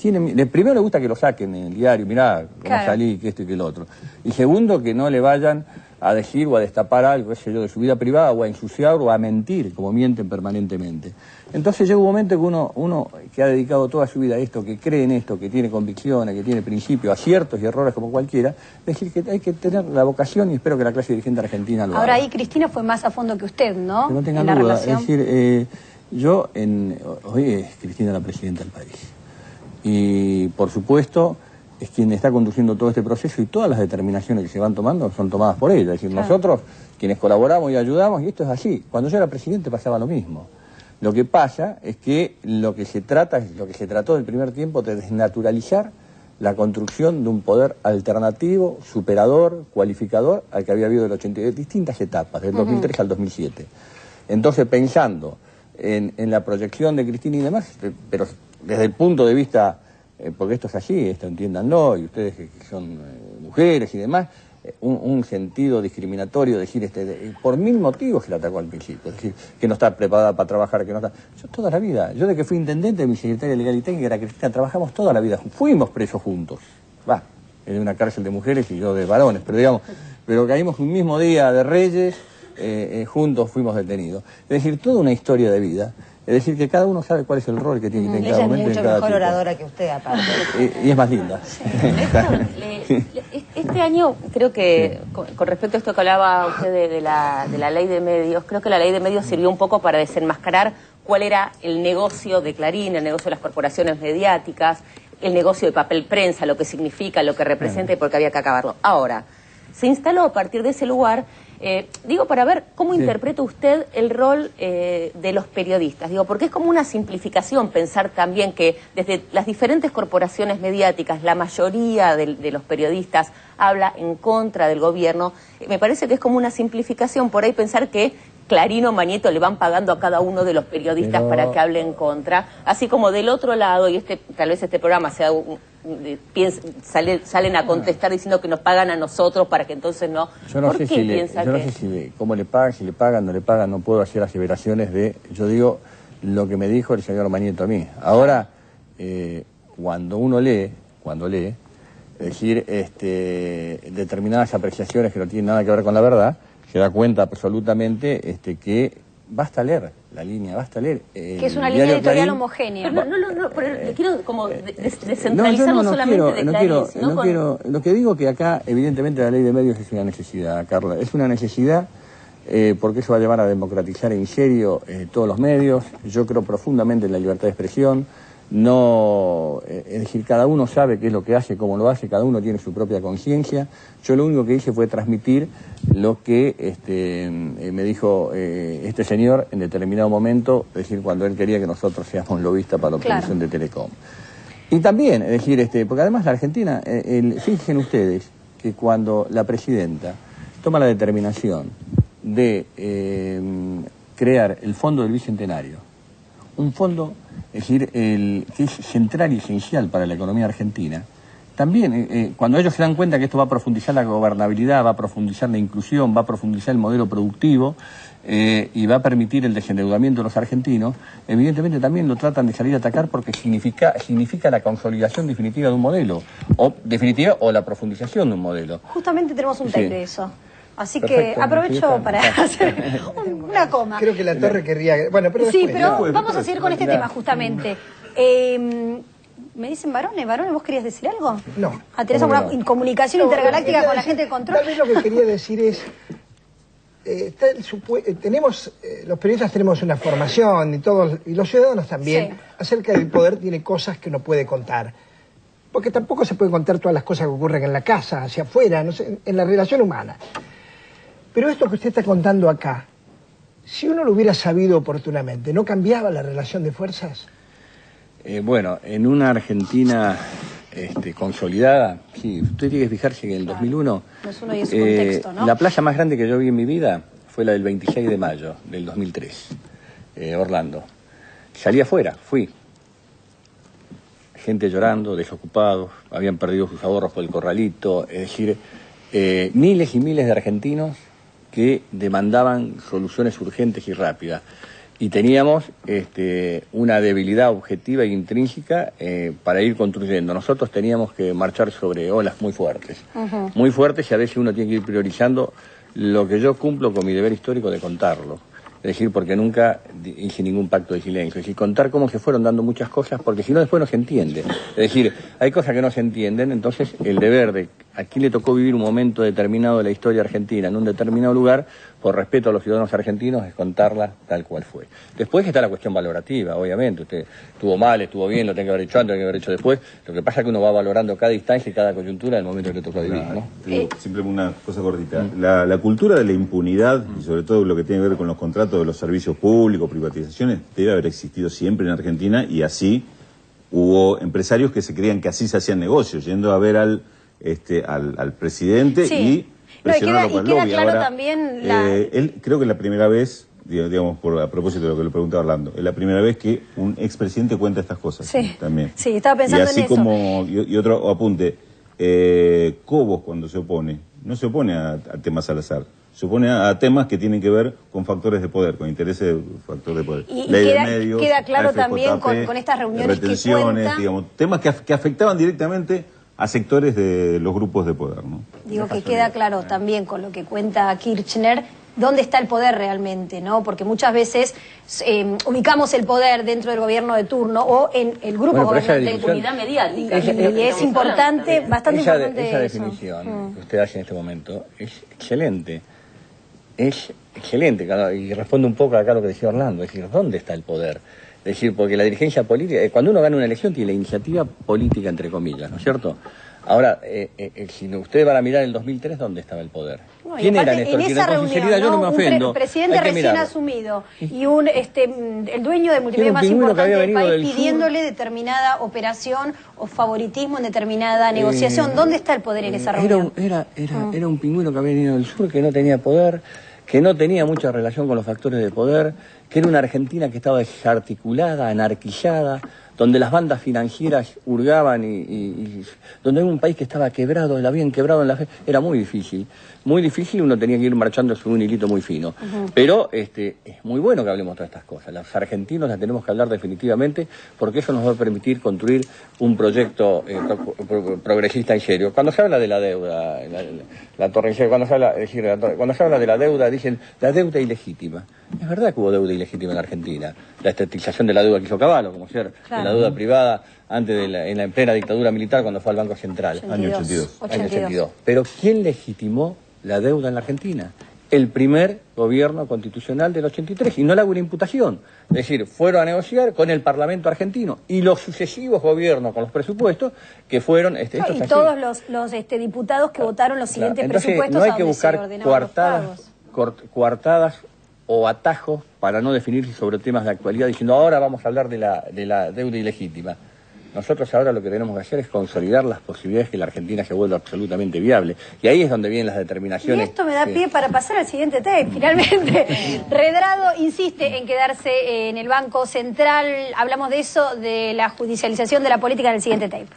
Primero le gusta que lo saquen en el diario, mirá cómo salí, que esto y que el otro. Y segundo, que no le vayan a decir o a destapar algo, qué sé yo, de su vida privada, o a ensuciar o a mentir, como mienten permanentemente. Entonces llega un momento que uno que ha dedicado toda su vida a esto, que cree en esto, que tiene convicciones, que tiene principios, aciertos y errores como cualquiera, es decir, que hay que tener la vocación, y espero que la clase dirigente argentina lo haga. Ahora ahí Cristina fue más a fondo que usted, ¿no? Que no tengan duda, relación. Es decir, hoy es Cristina la presidenta del país. Y por supuesto es quien está conduciendo todo este proceso, y todas las determinaciones que se van tomando son tomadas por ella. Es decir, nosotros, quienes colaboramos y ayudamos, y esto es así. Cuando yo era presidente pasaba lo mismo. Lo que pasa es que lo que se trató en el primer tiempo de desnaturalizar la construcción de un poder alternativo, superador, cualificador al que había habido de distintas etapas, del 2003 al 2007. Entonces, pensando en la proyección de Cristina y demás, pero desde el punto de vista, porque esto es así, esto entiéndanlo, y ustedes que son mujeres y demás, un sentido discriminatorio, decir, por 1000 motivos que la atacó al principio, es decir, que no está preparada para trabajar, que no está... Yo toda la vida, yo de que fui intendente, mi secretaria legal y técnica era Cristina, trabajamos toda la vida, fuimos presos juntos, en una cárcel de mujeres y yo de varones, pero caímos un mismo día de Reyes, juntos fuimos detenidos. Es decir, toda una historia de vida. Es decir, que cada uno sabe cuál es el rol que tiene que tener en cada momento. Ella es mucho mejor oradora que usted, aparte. Y es más linda. Este año, creo que, con respecto a esto que hablaba usted de la ley de medios, creo que la ley de medios sirvió un poco para desenmascarar cuál era el negocio de Clarín, el negocio de las corporaciones mediáticas, el negocio de papel prensa, lo que significa, lo que representa y por qué había que acabarlo. Ahora, se instaló a partir de ese lugar, digo, para ver cómo interpreta usted el rol de los periodistas. Digo, porque es como una simplificación pensar también que desde las diferentes corporaciones mediáticas, la mayoría de los periodistas habla en contra del gobierno. Me parece que es como una simplificación por ahí pensar que Clarín o Mañeto le van pagando a cada uno de los periodistas para que hable en contra. Así como del otro lado, y tal vez este programa sea salen a contestar diciendo que nos pagan a nosotros para que entonces no... Yo no sé si cómo le pagan, si le pagan, no le pagan, no puedo hacer aseveraciones de... Yo digo lo que me dijo el señor Mañeto a mí. Ahora, cuando uno lee, es decir, determinadas apreciaciones que no tienen nada que ver con la verdad, se da cuenta absolutamente que basta leer la línea, basta leer. Que es una línea editorial Clarín homogénea. Pero quiero como descentralizarlo solamente de Clarín. Lo que digo que acá, evidentemente, la ley de medios es una necesidad, Carla. Es una necesidad porque eso va a llevar a democratizar en serio todos los medios. Yo creo profundamente en la libertad de expresión. No, es decir, cada uno sabe qué es lo que hace, cómo lo hace, cada uno tiene su propia conciencia. Yo lo único que hice fue transmitir lo que me dijo este señor en determinado momento, es decir, cuando él quería que nosotros seamos lobistas para la obtención de Telecom. Y también, es decir, porque además la Argentina, fíjense ustedes que cuando la presidenta toma la determinación de crear el Fondo del Bicentenario, un fondo, es decir, que es central y esencial para la economía argentina, también cuando ellos se dan cuenta que esto va a profundizar la gobernabilidad, va a profundizar la inclusión, va a profundizar el modelo productivo y va a permitir el desendeudamiento de los argentinos, evidentemente también lo tratan de salir a atacar porque significa la consolidación definitiva de un modelo, o la profundización de un modelo. Justamente tenemos un tape de eso. Así que aprovecho para hacer una coma. Creo que la Torre querría... Bueno, pero después, sí, pero vamos a seguir con este tema justamente. Me dicen varones, ¿vos querías decir algo? No. ¿Tenés alguna comunicación intergaláctica con la gente de control? Tal vez lo que quería decir es... los periodistas tenemos una formación y los ciudadanos también, acerca del poder tiene cosas que no puede contar. Porque tampoco se pueden contar todas las cosas que ocurren en la casa, hacia afuera, no sé, en la relación humana. Pero esto que usted está contando acá, si uno lo hubiera sabido oportunamente, ¿no cambiaba la relación de fuerzas? Bueno, en una Argentina consolidada, sí, usted tiene que fijarse que en el 2001, y es contexto, ¿no? La playa más grande que yo vi en mi vida fue la del 26 de mayo del 2003, Orlando. Salí afuera, fui. Gente llorando, desocupados, habían perdido sus ahorros por el corralito, es decir, miles y miles de argentinos que demandaban soluciones urgentes y rápidas. Y teníamos una debilidad objetiva e intrínseca para ir construyendo. Nosotros teníamos que marchar sobre olas muy fuertes. Muy fuertes, y a veces uno tiene que ir priorizando lo que yo cumplo con mi deber histórico de contarlo. Es decir, porque nunca hice ningún pacto de silencio. Es decir, contar cómo se fueron dando muchas cosas, porque si no después no se entiende. Es decir, hay cosas que no se entienden, entonces el deber de a quién le tocó vivir un momento determinado de la historia argentina en un determinado lugar, por respeto a los ciudadanos argentinos, es contarla tal cual fue. Después está la cuestión valorativa, obviamente. Usted estuvo mal, estuvo bien, lo tiene que haber hecho antes, lo tiene que haber hecho después. Lo que pasa es que uno va valorando cada instancia y cada coyuntura en el momento que le tocó vivir, ¿no? Simplemente una cosa cortita. La cultura de la impunidad, y sobre todo lo que tiene que ver con los contratos de los servicios públicos, privatizaciones, debe haber existido siempre en Argentina, y así hubo empresarios que se creían que así se hacían negocios, yendo a ver al presidente y presionarlo por el lobby. Claro. Ahora, también él creo que es la primera vez, digamos, a propósito de lo que le preguntaba Orlando, es la primera vez que un expresidente cuenta estas cosas. También. Sí, estaba pensando en eso. Y así como, y otro apunte, Cobos cuando se opone, no se opone a temas al azar, se opone a temas que tienen que ver con factores de poder, con intereses de factores de poder. Y Ley de medios, queda claro AFJP, también con estas reuniones retenciones, que cuenta, digamos, temas que afectaban directamente a sectores de los grupos de poder, ¿no? Digo que queda claro también con lo que cuenta Kirchner dónde está el poder realmente, ¿no? Porque muchas veces ubicamos el poder dentro del gobierno de turno o en el grupo de impunidad mediática. Y es importante, bastante importante esa definición que usted hace en este momento es excelente. es excelente, y responde un poco acá a lo que decía Orlando, es decir, ¿dónde está el poder? Es decir, porque la dirigencia política, cuando uno gana una elección tiene la iniciativa política, entre comillas, ¿no es cierto? Ahora, si ustedes van a mirar el 2003, ¿dónde estaba el poder? No, ¿Quién era en esa reunión, yo no me ofendo. Un presidente recién asumido y el dueño del multimedia más importante del país pidiéndole determinada operación o favoritismo en determinada negociación. ¿Dónde está el poder en esa reunión? Era un pingüino que había venido del sur, que no tenía poder, que no tenía mucha relación con los factores de poder, que era una Argentina que estaba desarticulada, anarquillada, donde las bandas financieras hurgaban y donde era un país que estaba quebrado, la habían quebrado en la fe. Era muy difícil, uno tenía que ir marchando sobre un hilito muy fino. Pero es muy bueno que hablemos de todas estas cosas. Los argentinos las tenemos que hablar definitivamente, porque eso nos va a permitir construir un proyecto progresista en serio. Cuando se habla de la deuda, la torrencial, cuando se habla de la deuda, dicen la deuda ilegítima. Es verdad que hubo deuda ilegítima en la Argentina. La estatización de la deuda que hizo Cavallo, como ser la deuda privada antes de en plena dictadura militar, cuando fue al Banco Central. Año 82. Año 82. Pero ¿quién legitimó la deuda en la Argentina? El primer gobierno constitucional del 83, y no le hago una imputación. Es decir, fueron a negociar con el Parlamento argentino y los sucesivos gobiernos con los presupuestos que fueron... y todos los diputados que votaron los siguientes presupuestos. No hay que buscar coartadas o atajos para no definirse sobre temas de actualidad, diciendo ahora vamos a hablar de la deuda ilegítima. Nosotros ahora lo que tenemos que hacer es consolidar las posibilidades que la Argentina se vuelva absolutamente viable. Y ahí es donde vienen las determinaciones. Y esto me da pie para pasar al siguiente tape, finalmente. Redrado insiste en quedarse en el Banco Central. Hablamos de eso, de la judicialización de la política en el siguiente tape.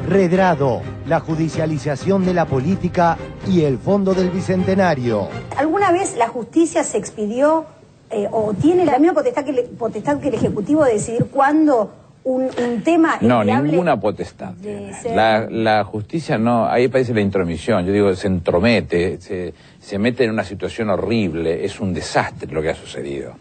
Redrado, la judicialización de la política y el Fondo del Bicentenario. ¿Alguna vez la justicia se expidió o tiene la misma potestad que el Ejecutivo de decidir cuándo un tema... No, ninguna potestad. La justicia no, ahí parece la intromisión, yo digo, se entromete, se mete en una situación horrible, es un desastre lo que ha sucedido.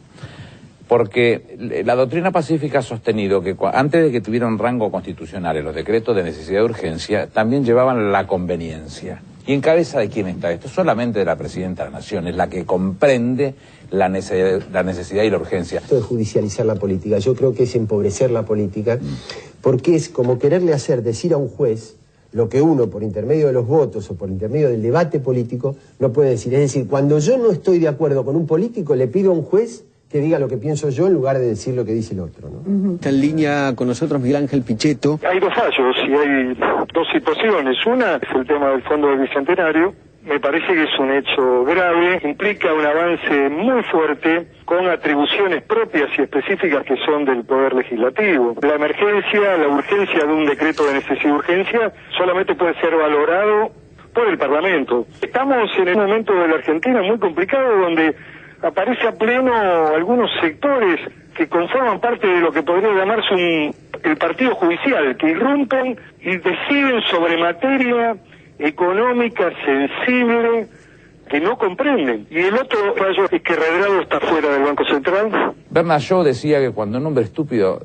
Porque la doctrina pacífica ha sostenido que antes de que tuvieran rango constitucional los decretos de necesidad de urgencia, también llevaban la conveniencia. ¿Y en cabeza de quién está esto? Solamente de la Presidenta de la Nación, es la que comprende la necesidad y la urgencia. Esto de judicializar la política, yo creo que es empobrecer la política, porque es como quererle decir a un juez lo que uno, por intermedio de los votos o por intermedio del debate político, no puede decir. Es decir, cuando yo no estoy de acuerdo con un político, le pido a un juez que diga lo que pienso yo en lugar de decir lo que dice el otro, ¿no? Está en línea con nosotros Miguel Ángel Pichetto. Hay dos fallos y hay dos situaciones. Una es el tema del Fondo del Bicentenario. Me parece que es un hecho grave, implica un avance muy fuerte con atribuciones propias y específicas que son del Poder Legislativo. La emergencia, la urgencia de un decreto de necesidad y urgencia solamente puede ser valorado por el Parlamento. Estamos en un momento de la Argentina muy complicado donde aparece a pleno algunos sectores que conforman parte de lo que podría llamarse el partido judicial, que irrumpen y deciden sobre materia económica sensible que no comprenden. Y el otro fallo es que Redrado está fuera del Banco Central. Bernard Shaw decía que cuando un hombre estúpido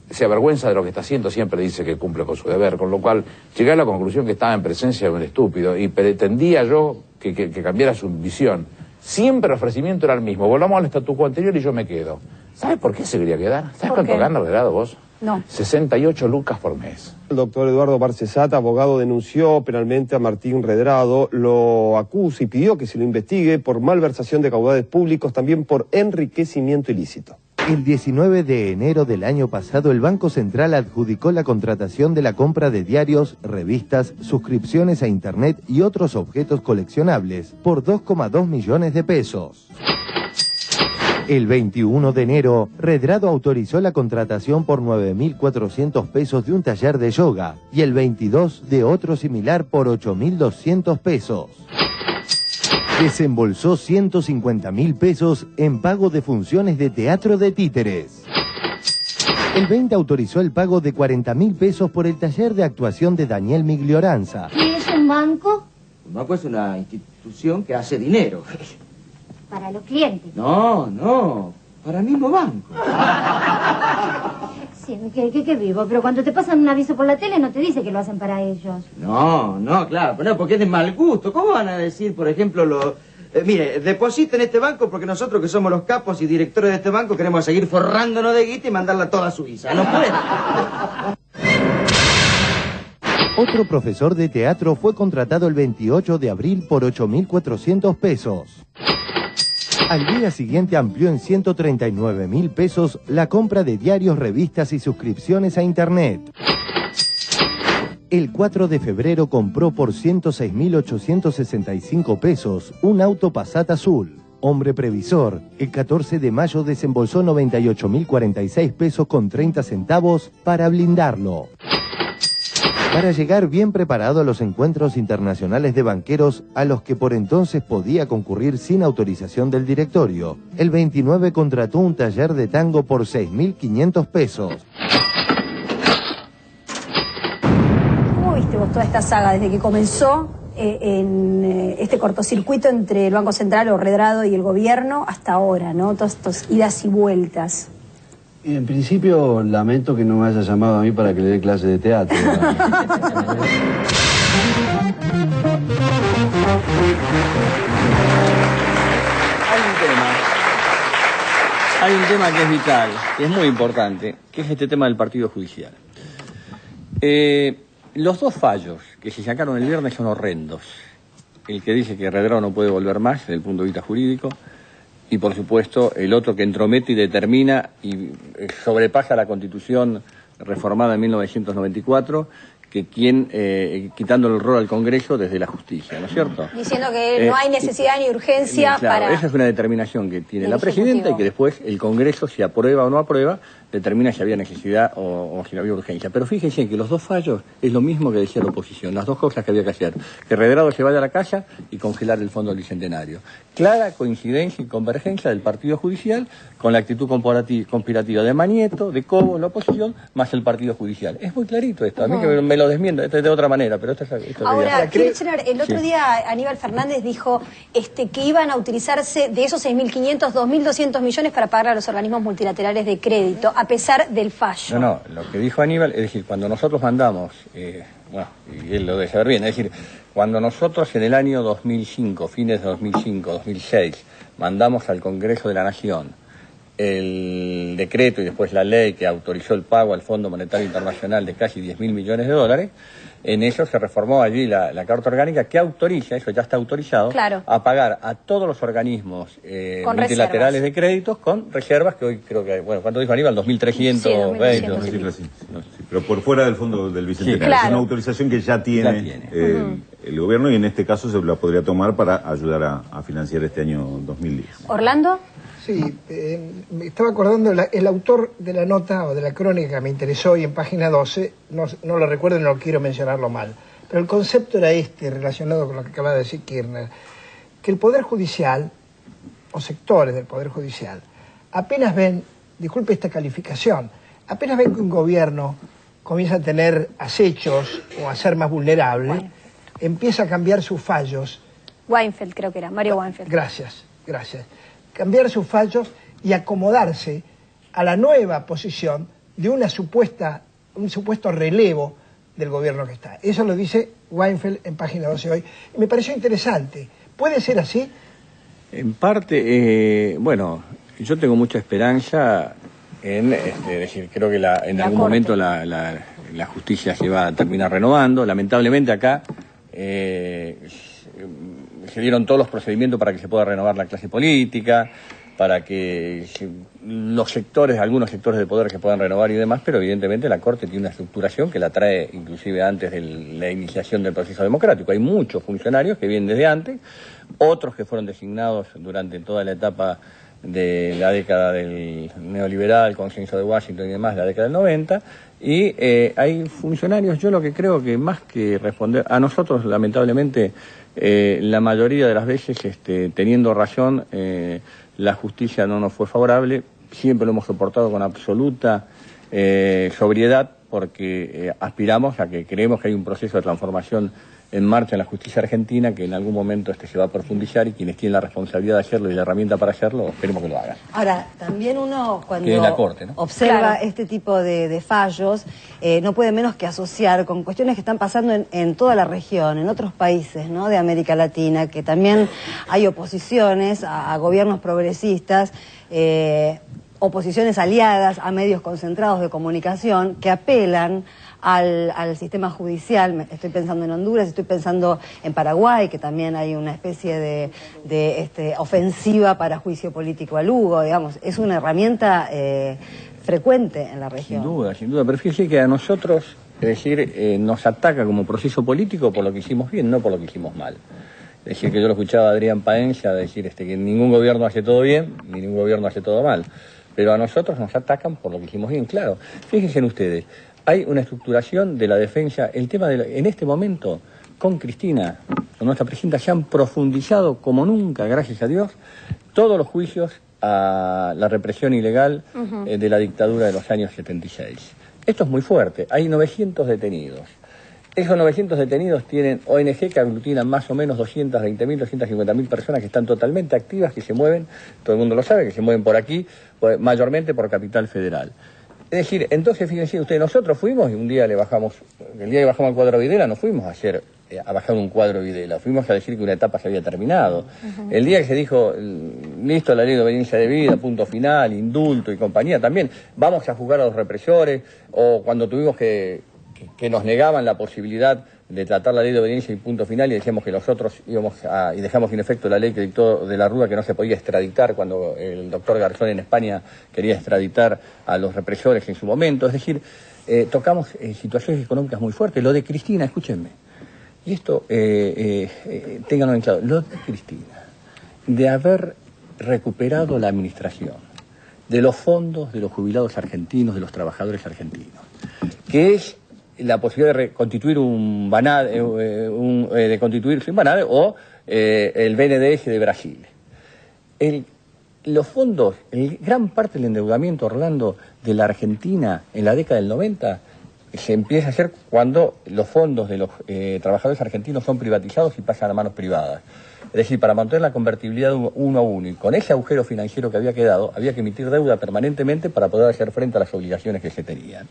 se avergüenza de lo que está haciendo, siempre dice que cumple con su deber, con lo cual llegué a la conclusión que estaba en presencia de un estúpido y pretendía yo que cambiara su visión. Siempre el ofrecimiento era el mismo. Volvamos al statu quo anterior y yo me quedo. ¿Sabes por qué se quería quedar? ¿Sabes cuánto gana Redrado vos? No. 68 lucas por mes. El doctor Eduardo Barcesata, abogado, denunció penalmente a Martín Redrado, lo acusa y pidió que se lo investigue por malversación de caudales públicos, también por enriquecimiento ilícito. El 19 de enero del año pasado, el Banco Central adjudicó la contratación de la compra de diarios, revistas, suscripciones a Internet y otros objetos coleccionables por 2,2 millones de pesos. El 21 de enero, Redrado autorizó la contratación por 9.400 pesos de un taller de yoga y el 22 de otro similar por 8.200 pesos. Desembolsó 150.000 pesos en pago de funciones de teatro de títeres. El 20 autorizó el pago de 40.000 pesos por el taller de actuación de Daniel Miglioranza. ¿Qué es un banco? Un banco es una institución que hace dinero. Para los clientes. No, para el mismo banco. Sí, que vivo, pero cuando te pasan un aviso por la tele no te dice que lo hacen para ellos. No, claro, pero no, porque es de mal gusto. ¿Cómo van a decir, por ejemplo, mire, depositen este banco porque nosotros que somos los capos y directores de este banco queremos seguir forrándonos de guita y mandarla toda a Suiza? No puede. Otro profesor de teatro fue contratado el 28 de abril por 8.400 pesos. Al día siguiente amplió en 139.000 pesos la compra de diarios, revistas y suscripciones a Internet. El 4 de febrero compró por 106.865 pesos un auto Passat azul. Hombre previsor, el 14 de mayo desembolsó 98.046 pesos con 30 centavos para blindarlo. Para llegar bien preparado a los encuentros internacionales de banqueros a los que por entonces podía concurrir sin autorización del directorio, el 29 contrató un taller de tango por 6.500 pesos. ¿Cómo viste vos toda esta saga desde que comenzó en este cortocircuito entre el Banco Central o Redrado y el gobierno hasta ahora, ¿no? Todas estas idas y vueltas. Y en principio lamento que no me haya llamado a mí para que le dé clase de teatro. Hay un tema que es vital, que es muy importante, que es este tema del partido judicial. Los dos fallos que se sacaron el viernes son horrendos. El que dice que Redrado no puede volver más desde el punto de vista jurídico, y por supuesto el otro que entromete y determina y sobrepasa la Constitución reformada en 1994, que quitándole el rol al Congreso desde la justicia, ¿no es cierto? Diciendo que no hay necesidad ni urgencia claro, para... esa es una determinación que tiene la Presidenta y que después el Congreso, si aprueba o no aprueba, determina si había necesidad o si no había urgencia. Pero fíjense que los dos fallos es lo mismo que decía la oposición, las dos cosas que había que hacer, que Redrado se vaya a la casa y congelar el Fondo del Bicentenario. Clara coincidencia y convergencia del Partido Judicial con la actitud conspirativa de Manieto, de Cobo, la oposición, más el Partido Judicial. Es muy clarito esto, a mí que me lo desmienta, esto es de otra manera, pero esto Ahora, Kirchner, el otro día Aníbal Fernández dijo que iban a utilizarse de esos 6.500, 2.200 millones para pagar a los organismos multilaterales de crédito, a pesar del fallo. No, lo que dijo Aníbal, es decir, cuando nosotros mandamos, y él lo debe saber bien, es decir, cuando nosotros en el año 2005, fines de 2005, 2006, mandamos al Congreso de la Nación el decreto y después la ley que autorizó el pago al Fondo Monetario Internacional de casi 10.000 millones de dólares, en eso se reformó allí la Carta Orgánica que autoriza, eso ya está autorizado, a pagar a todos los organismos multilaterales de créditos con reservas que hoy creo que, ¿cuánto dijo Aníbal? 2.320. Sí, pero por fuera del Fondo del Bicentenario. Claro. Es una autorización que ya tiene, el gobierno y en este caso se la podría tomar para ayudar a financiar este año 2010. ¿Orlando? Sí, me estaba acordando, el autor de la nota o de la crónica me interesó y en página 12, no lo recuerdo y no quiero mencionarlo mal, pero el concepto era relacionado con lo que acaba de decir Kirchner, que el Poder Judicial, o sectores del Poder Judicial, apenas ven, disculpe esta calificación, apenas ven que un gobierno comienza a tener acechos o a ser más vulnerable, empieza a cambiar sus fallos. Weinfeld creo que era, Mario Weinfeld. Gracias. Cambiar sus fallos y acomodarse a la nueva posición de un supuesto relevo del gobierno que está. Eso lo dice Weinfeld en página 12 hoy. Y me pareció interesante. ¿Puede ser así? En parte, yo tengo mucha esperanza en, decir, creo que en algún momento la justicia se va a terminar renovando. Lamentablemente acá se dieron todos los procedimientos para que se pueda renovar la clase política, para que algunos sectores del poder se puedan renovar y demás, pero evidentemente la Corte tiene una estructuración que la trae inclusive antes de la iniciación del proceso democrático. Hay muchos funcionarios que vienen desde antes, otros que fueron designados durante toda la etapa de la década del neoliberal, consenso de Washington y demás, la década del 90, y hay funcionarios, yo lo que creo que más que responder, a nosotros lamentablemente, la mayoría de las veces, teniendo razón, la justicia no nos fue favorable, siempre lo hemos soportado con absoluta sobriedad, porque aspiramos a que creemos que hay un proceso de transformación en marcha en la justicia argentina, que en algún momento se va a profundizar, y quienes tienen la responsabilidad de hacerlo y la herramienta para hacerlo, esperemos que lo hagan. Ahora, también uno cuando Que es la Corte, ¿no? observa este tipo de fallos, no puede menos que asociar con cuestiones que están pasando en toda la región, en otros países, ¿no?, de América Latina, que también hay oposiciones a gobiernos progresistas, oposiciones aliadas a medios concentrados de comunicación que apelan al sistema judicial. Estoy pensando en Honduras, estoy pensando en Paraguay, que también hay una especie de ofensiva para juicio político a Lugo, digamos. Es una herramienta frecuente en la región. Sin duda, pero fíjese que a nosotros, es decir, nos ataca como proceso político por lo que hicimos bien, no por lo que hicimos mal. Es decir, que yo lo escuchaba a Adrián Paenza decir que ningún gobierno hace todo bien, ni ningún gobierno hace todo mal. Pero a nosotros nos atacan por lo que hicimos bien, claro. Fíjense en ustedes, hay una estructuración de la defensa. El tema en este momento, con Cristina, con nuestra presidenta, se han profundizado como nunca, gracias a Dios, todos los juicios a la represión ilegal de la dictadura de los años 76. Esto es muy fuerte, hay 900 detenidos. Esos 900 detenidos tienen ONG que aglutinan más o menos 220.000, 250.000 personas que están totalmente activas, que se mueven, todo el mundo lo sabe, que se mueven por aquí, mayormente por Capital Federal. Es decir, entonces fíjense ustedes, nosotros fuimos y un día el día que bajamos el cuadro Videla no fuimos a bajar un cuadro Videla, fuimos a decir que una etapa se había terminado. El día que se dijo, listo, la ley de obediencia de vida, punto final, indulto y compañía, también vamos a juzgar a los represores, o cuando tuvimos que nos negaban la posibilidad de tratar la ley de obediencia y punto final, y decíamos que nosotros y dejamos sin efecto la ley que dictó de la Rúa, que no se podía extraditar cuando el doctor Garzón en España quería extraditar a los represores en su momento. Es decir, tocamos situaciones económicas muy fuertes. Lo de Cristina, escúchenme, y esto ténganlo en claro, lo de Cristina, de haber recuperado la administración de los fondos de los jubilados argentinos, de los trabajadores argentinos, que es la posibilidad de reconstituir un BANADE, de constituirse un BANADE o el BNDES de Brasil. Los fondos, gran parte del endeudamiento, Orlando, de la Argentina en la década del 90 se empieza a hacer cuando los fondos de los trabajadores argentinos son privatizados y pasan a manos privadas. Es decir, para mantener la convertibilidad uno a uno, y con ese agujero financiero que había quedado, había que emitir deuda permanentemente para poder hacer frente a las obligaciones que se tenían.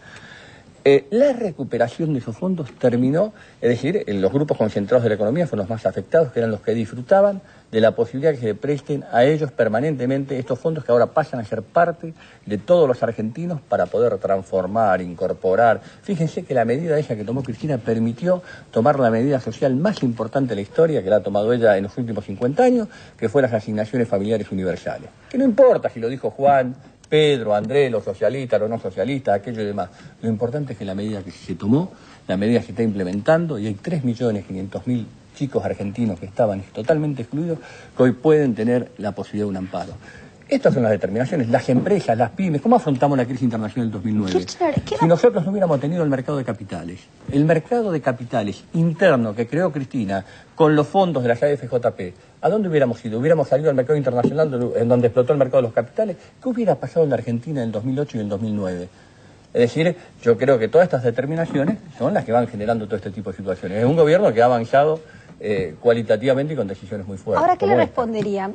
La recuperación de esos fondos terminó, es decir, los grupos concentrados de la economía fueron los más afectados, que eran los que disfrutaban de la posibilidad de que se presten a ellos permanentemente estos fondos que ahora pasan a ser parte de todos los argentinos para poder transformar, incorporar. Fíjense que la medida esa que tomó Cristina permitió tomar la medida social más importante de la historia, que la ha tomado ella en los últimos 50 años, que fue las asignaciones familiares universales. Que no importa si lo dijo Juan, Pedro, Andrés, los socialistas, los no socialistas, aquello y demás. Lo importante es que la medida que se tomó, la medida se está implementando, y hay 3.500.000 chicos argentinos que estaban totalmente excluidos, que hoy pueden tener la posibilidad de un amparo. Estas son las determinaciones, las empresas, las pymes. ¿Cómo afrontamos la crisis internacional del 2009? Si nosotros no hubiéramos tenido el mercado de capitales interno que creó Cristina con los fondos de la AFJP, ¿a dónde hubiéramos ido? ¿Hubiéramos salido al mercado internacional en donde explotó el mercado de los capitales? ¿Qué hubiera pasado en la Argentina en el 2008 y en el 2009? Es decir, yo creo que todas estas determinaciones son las que van generando todo este tipo de situaciones. Es un gobierno que ha avanzado cualitativamente y con decisiones muy fuertes. Ahora, ¿qué le respondería?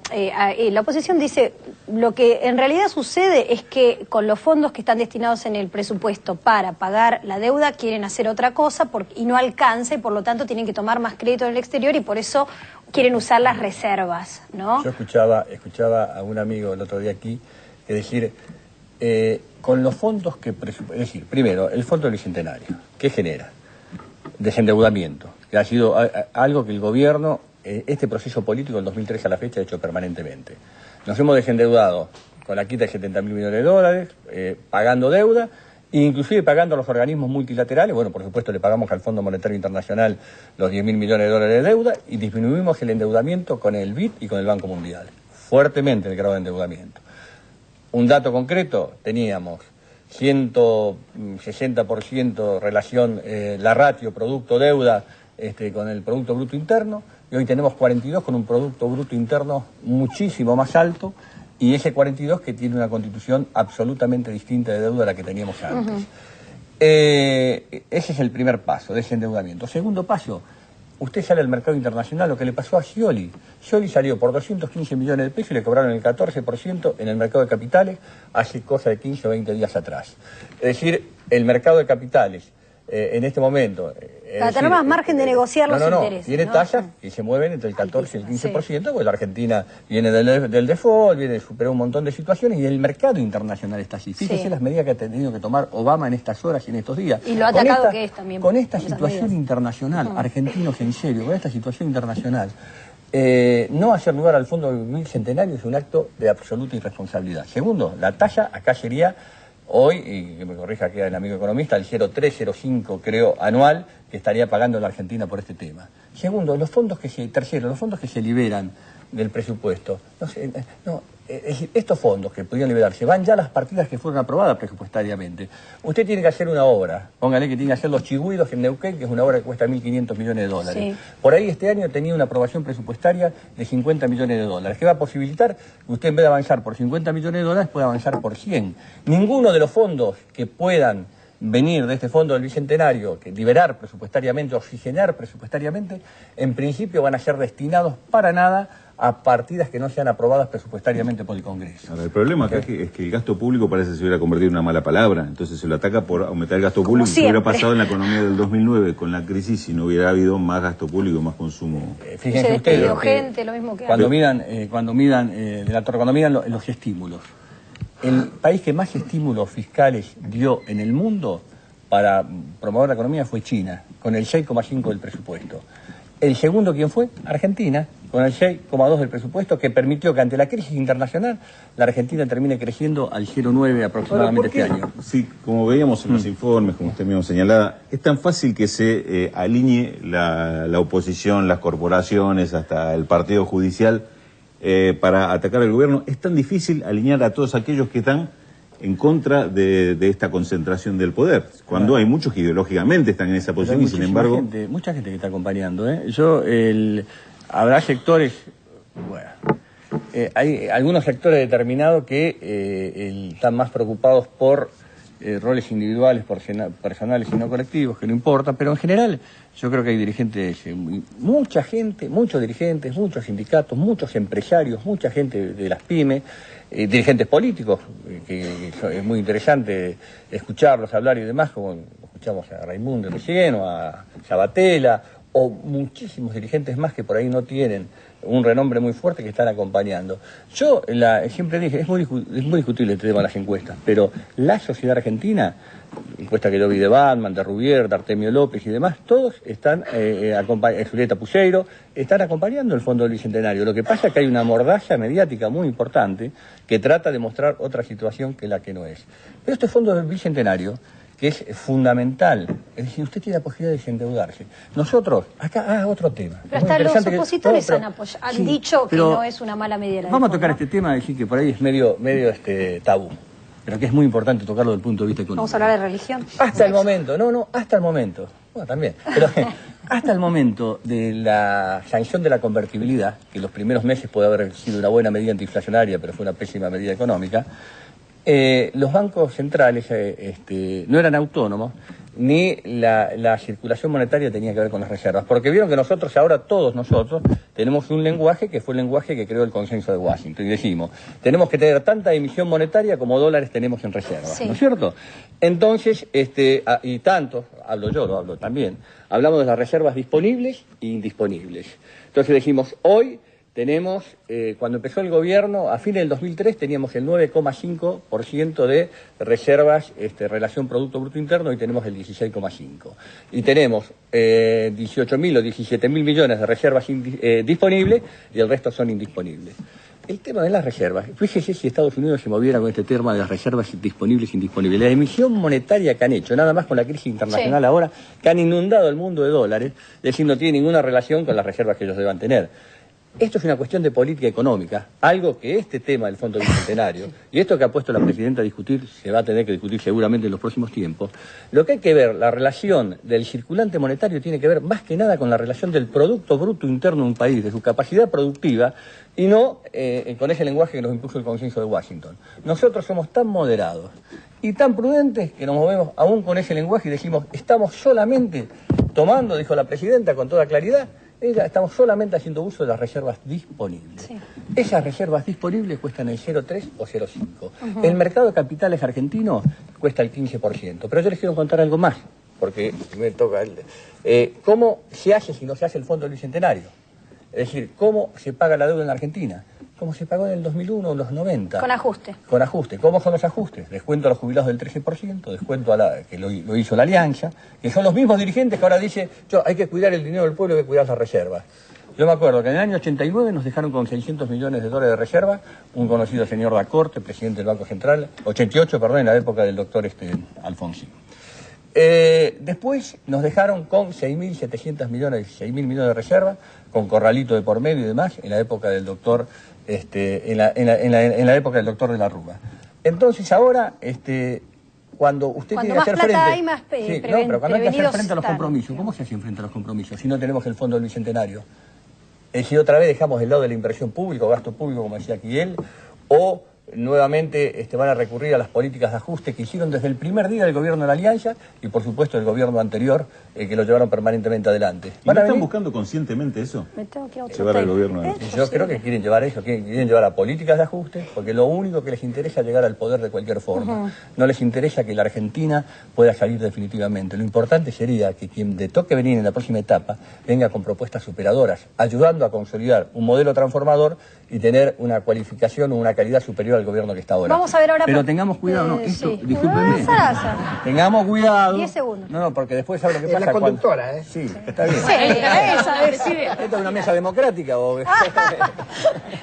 La oposición dice, lo que en realidad sucede es que con los fondos que están destinados en el presupuesto para pagar la deuda quieren hacer otra cosa y no alcanza, y por lo tanto tienen que tomar más crédito en el exterior y por eso quieren usar las reservas, ¿no? Yo escuchaba a un amigo el otro día aquí, que decir, con los fondos que es decir, primero, el Fondo del Bicentenario, ¿qué genera? Desendeudamiento, que ha sido algo que el gobierno, este proceso político del 2003 a la fecha, ha hecho permanentemente. Nos hemos desendeudado con la quita de 70.000 millones de dólares, pagando deuda, inclusive pagando a los organismos multilaterales. Bueno, por supuesto le pagamos al Fondo Monetario Internacional los 10.000 millones de dólares de deuda, y disminuimos el endeudamiento con el BID y con el Banco Mundial, fuertemente el grado de endeudamiento. Un dato concreto, teníamos 160% relación, la ratio producto-deuda con el Producto Bruto Interno, y hoy tenemos 42 con un Producto Bruto Interno muchísimo más alto, y ese 42 que tiene una constitución absolutamente distinta de deuda a la que teníamos antes. Ese es el primer paso, desendeudamiento. Segundo paso, usted sale al mercado internacional, lo que le pasó a Scioli. Scioli salió por 215 millones de pesos y le cobraron el 14% en el mercado de capitales hace cosa de 15 o 20 días atrás. Es decir, el mercado de capitales en este momento... Para tener más margen de negociar los intereses. Tiene tasas que se mueven entre el 14 y el 15%, porque la Argentina viene del default, superó un montón de situaciones y el mercado internacional está así. Fíjese las medidas que ha tenido que tomar Obama en estas horas y en estos días. Y lo atacado que es también. Con esta situación internacional, argentinos en serio, con esta situación internacional, no hacer lugar al Fondo Bicentenario es un acto de absoluta irresponsabilidad. Segundo, la tasa acá sería... Hoy, y que me corrija aquí el amigo economista, el 0,305 creo anual que estaría pagando la Argentina por este tema. Segundo, tercero, los fondos que se liberan del presupuesto. Estos fondos que podían liberarse van ya a las partidas que fueron aprobadas presupuestariamente. Usted tiene que hacer una obra, póngale que tiene que hacer Los Chigüidos en Neuquén, que es una obra que cuesta 1.500 millones de dólares. Sí. Por ahí este año tenía una aprobación presupuestaria de 50 millones de dólares, que va a posibilitar que usted en vez de avanzar por 50 millones de dólares pueda avanzar por 100. Ninguno de los fondos que puedan venir de este fondo del Bicentenario, que liberar presupuestariamente, oxigenar presupuestariamente, en principio van a ser destinados para nada a partidas que no sean aprobadas presupuestariamente por el Congreso. Ahora, el problema acá es que el gasto público parece que se hubiera convertido en una mala palabra, entonces se lo ataca por aumentar el gasto público, que hubiera pasado en la economía del 2009 con la crisis si no hubiera habido más gasto público, más consumo. Fíjense ustedes, gente, lo mismo que cuando midan los estímulos, el país que más estímulos fiscales dio en el mundo para promover la economía fue China, con el 6,5% del presupuesto. El segundo, ¿quién fue? Argentina, con el 6,2% del presupuesto, que permitió que ante la crisis internacional la Argentina termine creciendo al 0,9% aproximadamente este año. Sí, como veíamos en los informes, como usted mismo señalaba, es tan fácil que se alinee la oposición, las corporaciones, hasta el partido judicial para atacar al gobierno. Es tan difícil alinear a todos aquellos que están en contra de esta concentración del poder, cuando hay muchos que ideológicamente están en esa posición y sin embargo... Mucha gente que está acompañando, habrá sectores, hay algunos sectores determinados que están más preocupados por roles individuales, personales y no colectivos, que no importa, pero en general yo creo que hay dirigentes, mucha gente, muchos dirigentes, muchos sindicatos, muchos empresarios, mucha gente de las pymes, dirigentes políticos, que es muy interesante escucharlos hablar y demás, como escuchamos a Raimundo recién, o a Sabatella, o muchísimos dirigentes más que por ahí no tienen un renombre muy fuerte que están acompañando. Yo siempre dije, es muy discutible el tema de las encuestas, pero la sociedad argentina, encuesta que yo vi de Batman, de Rubier, de Artemio López y demás, todos están Julieta Pucheiro, están acompañando el Fondo del Bicentenario. Lo que pasa es que hay una mordaza mediática muy importante que trata de mostrar otra situación que la que no es. Pero este Fondo del Bicentenario, que es fundamental, es decir, usted tiene la posibilidad de desendeudarse. Nosotros, acá, otro tema. Pero hasta los opositores han dicho que no es una mala medida. Vamos a tocar este tema, decir que por ahí es medio tabú, pero que es muy importante tocarlo desde el punto de vista económico. Vamos a hablar de religión. Hasta el momento, hasta el momento, bueno, también, pero hasta el momento de la sanción de la convertibilidad, que los primeros meses puede haber sido una buena medida antiinflacionaria, pero fue una pésima medida económica, los bancos centrales no eran autónomos, ni la circulación monetaria tenía que ver con las reservas, porque vieron que nosotros ahora, todos nosotros, tenemos un lenguaje que fue el lenguaje que creó el consenso de Washington, y decimos, tenemos que tener tanta emisión monetaria como dólares tenemos en reservas, sí. ¿No es cierto? Entonces, y tanto, lo hablo también, hablamos de las reservas disponibles e indisponibles. Entonces decimos, hoy tenemos, cuando empezó el gobierno, a fines del 2003 teníamos el 9,5% de reservas, relación Producto Bruto Interno, y tenemos el 16,5%. Y tenemos 18.000 o 17.000 millones de reservas disponibles y el resto son indisponibles. El tema de las reservas, fíjese si Estados Unidos se moviera con este tema de las reservas disponibles e indisponibles. La emisión monetaria que han hecho, nada más con la crisis internacional ahora, que han inundado el mundo de dólares, es decir, no tiene ninguna relación con las reservas que ellos deban tener. Esto es una cuestión de política económica, algo que este tema del Fondo Bicentenario, y esto que ha puesto la Presidenta a discutir, se va a tener que discutir seguramente en los próximos tiempos, lo que hay que ver, la relación del circulante monetario tiene que ver más que nada con la relación del Producto Bruto Interno de un país, de su capacidad productiva, y no con ese lenguaje que nos impuso el consenso de Washington. Nosotros somos tan moderados y tan prudentes que nos movemos aún con ese lenguaje y decimos, estamos solamente tomando, dijo la presidenta con toda claridad, estamos solamente haciendo uso de las reservas disponibles. Sí. Esas reservas disponibles cuestan el 0,3 o 0,5. El mercado de capitales argentino cuesta el 15%. Pero yo les quiero contar algo más, porque me toca ¿cómo se hace si no se hace el Fondo del Bicentenario? Es decir, ¿cómo se paga la deuda en la Argentina? Como se pagó en el 2001 o en los 90. Con ajuste. Con ajuste. ¿Cómo son los ajustes? Descuento a los jubilados del 13%, descuento que lo hizo la Alianza, que son los mismos dirigentes que ahora dicen, hay que cuidar el dinero del pueblo, hay que cuidar las reservas. Yo me acuerdo que en el año 89 nos dejaron con 600 millones de dólares de reserva, un conocido señor Dacorte, presidente del Banco Central, 88, perdón, en la época del doctor Alfonsín. Después nos dejaron con 6.700 millones, 6.000 millones de reserva, con corralito de por medio y demás, en la época del doctor, en la época del doctor de la Rúa. Entonces ahora, cuando usted tiene que hacer frente... Hay más pero cuando hay que hacer frente a los compromisos, ¿cómo se hacen frente a los compromisos si no tenemos el Fondo del Bicentenario? Es decir, otra vez dejamos el lado de la inversión pública o gasto público, como decía aquí él, o nuevamente van a recurrir a las políticas de ajuste que hicieron desde el primer día del gobierno de la Alianza y por supuesto del gobierno anterior que lo llevaron permanentemente adelante. ¿Y no están buscando conscientemente eso? Llevar al gobierno a eso. Yo creo que quieren llevar eso, quieren llevar a políticas de ajuste, porque lo único que les interesa es llegar al poder de cualquier forma. No les interesa que la Argentina pueda salir definitivamente. Lo importante sería que quien le toque venir en la próxima etapa venga con propuestas superadoras, ayudando a consolidar un modelo transformador y tener una cualificación o una calidad superior al gobierno que está ahora. Vamos a ver ahora... Pero tengamos cuidado, discúlpenme. Tengamos cuidado. 10 segundos. No, porque después sabe lo que pasa. La conductora, Sí, está bien. Sí, ¿Esto es una mesa democrática o...?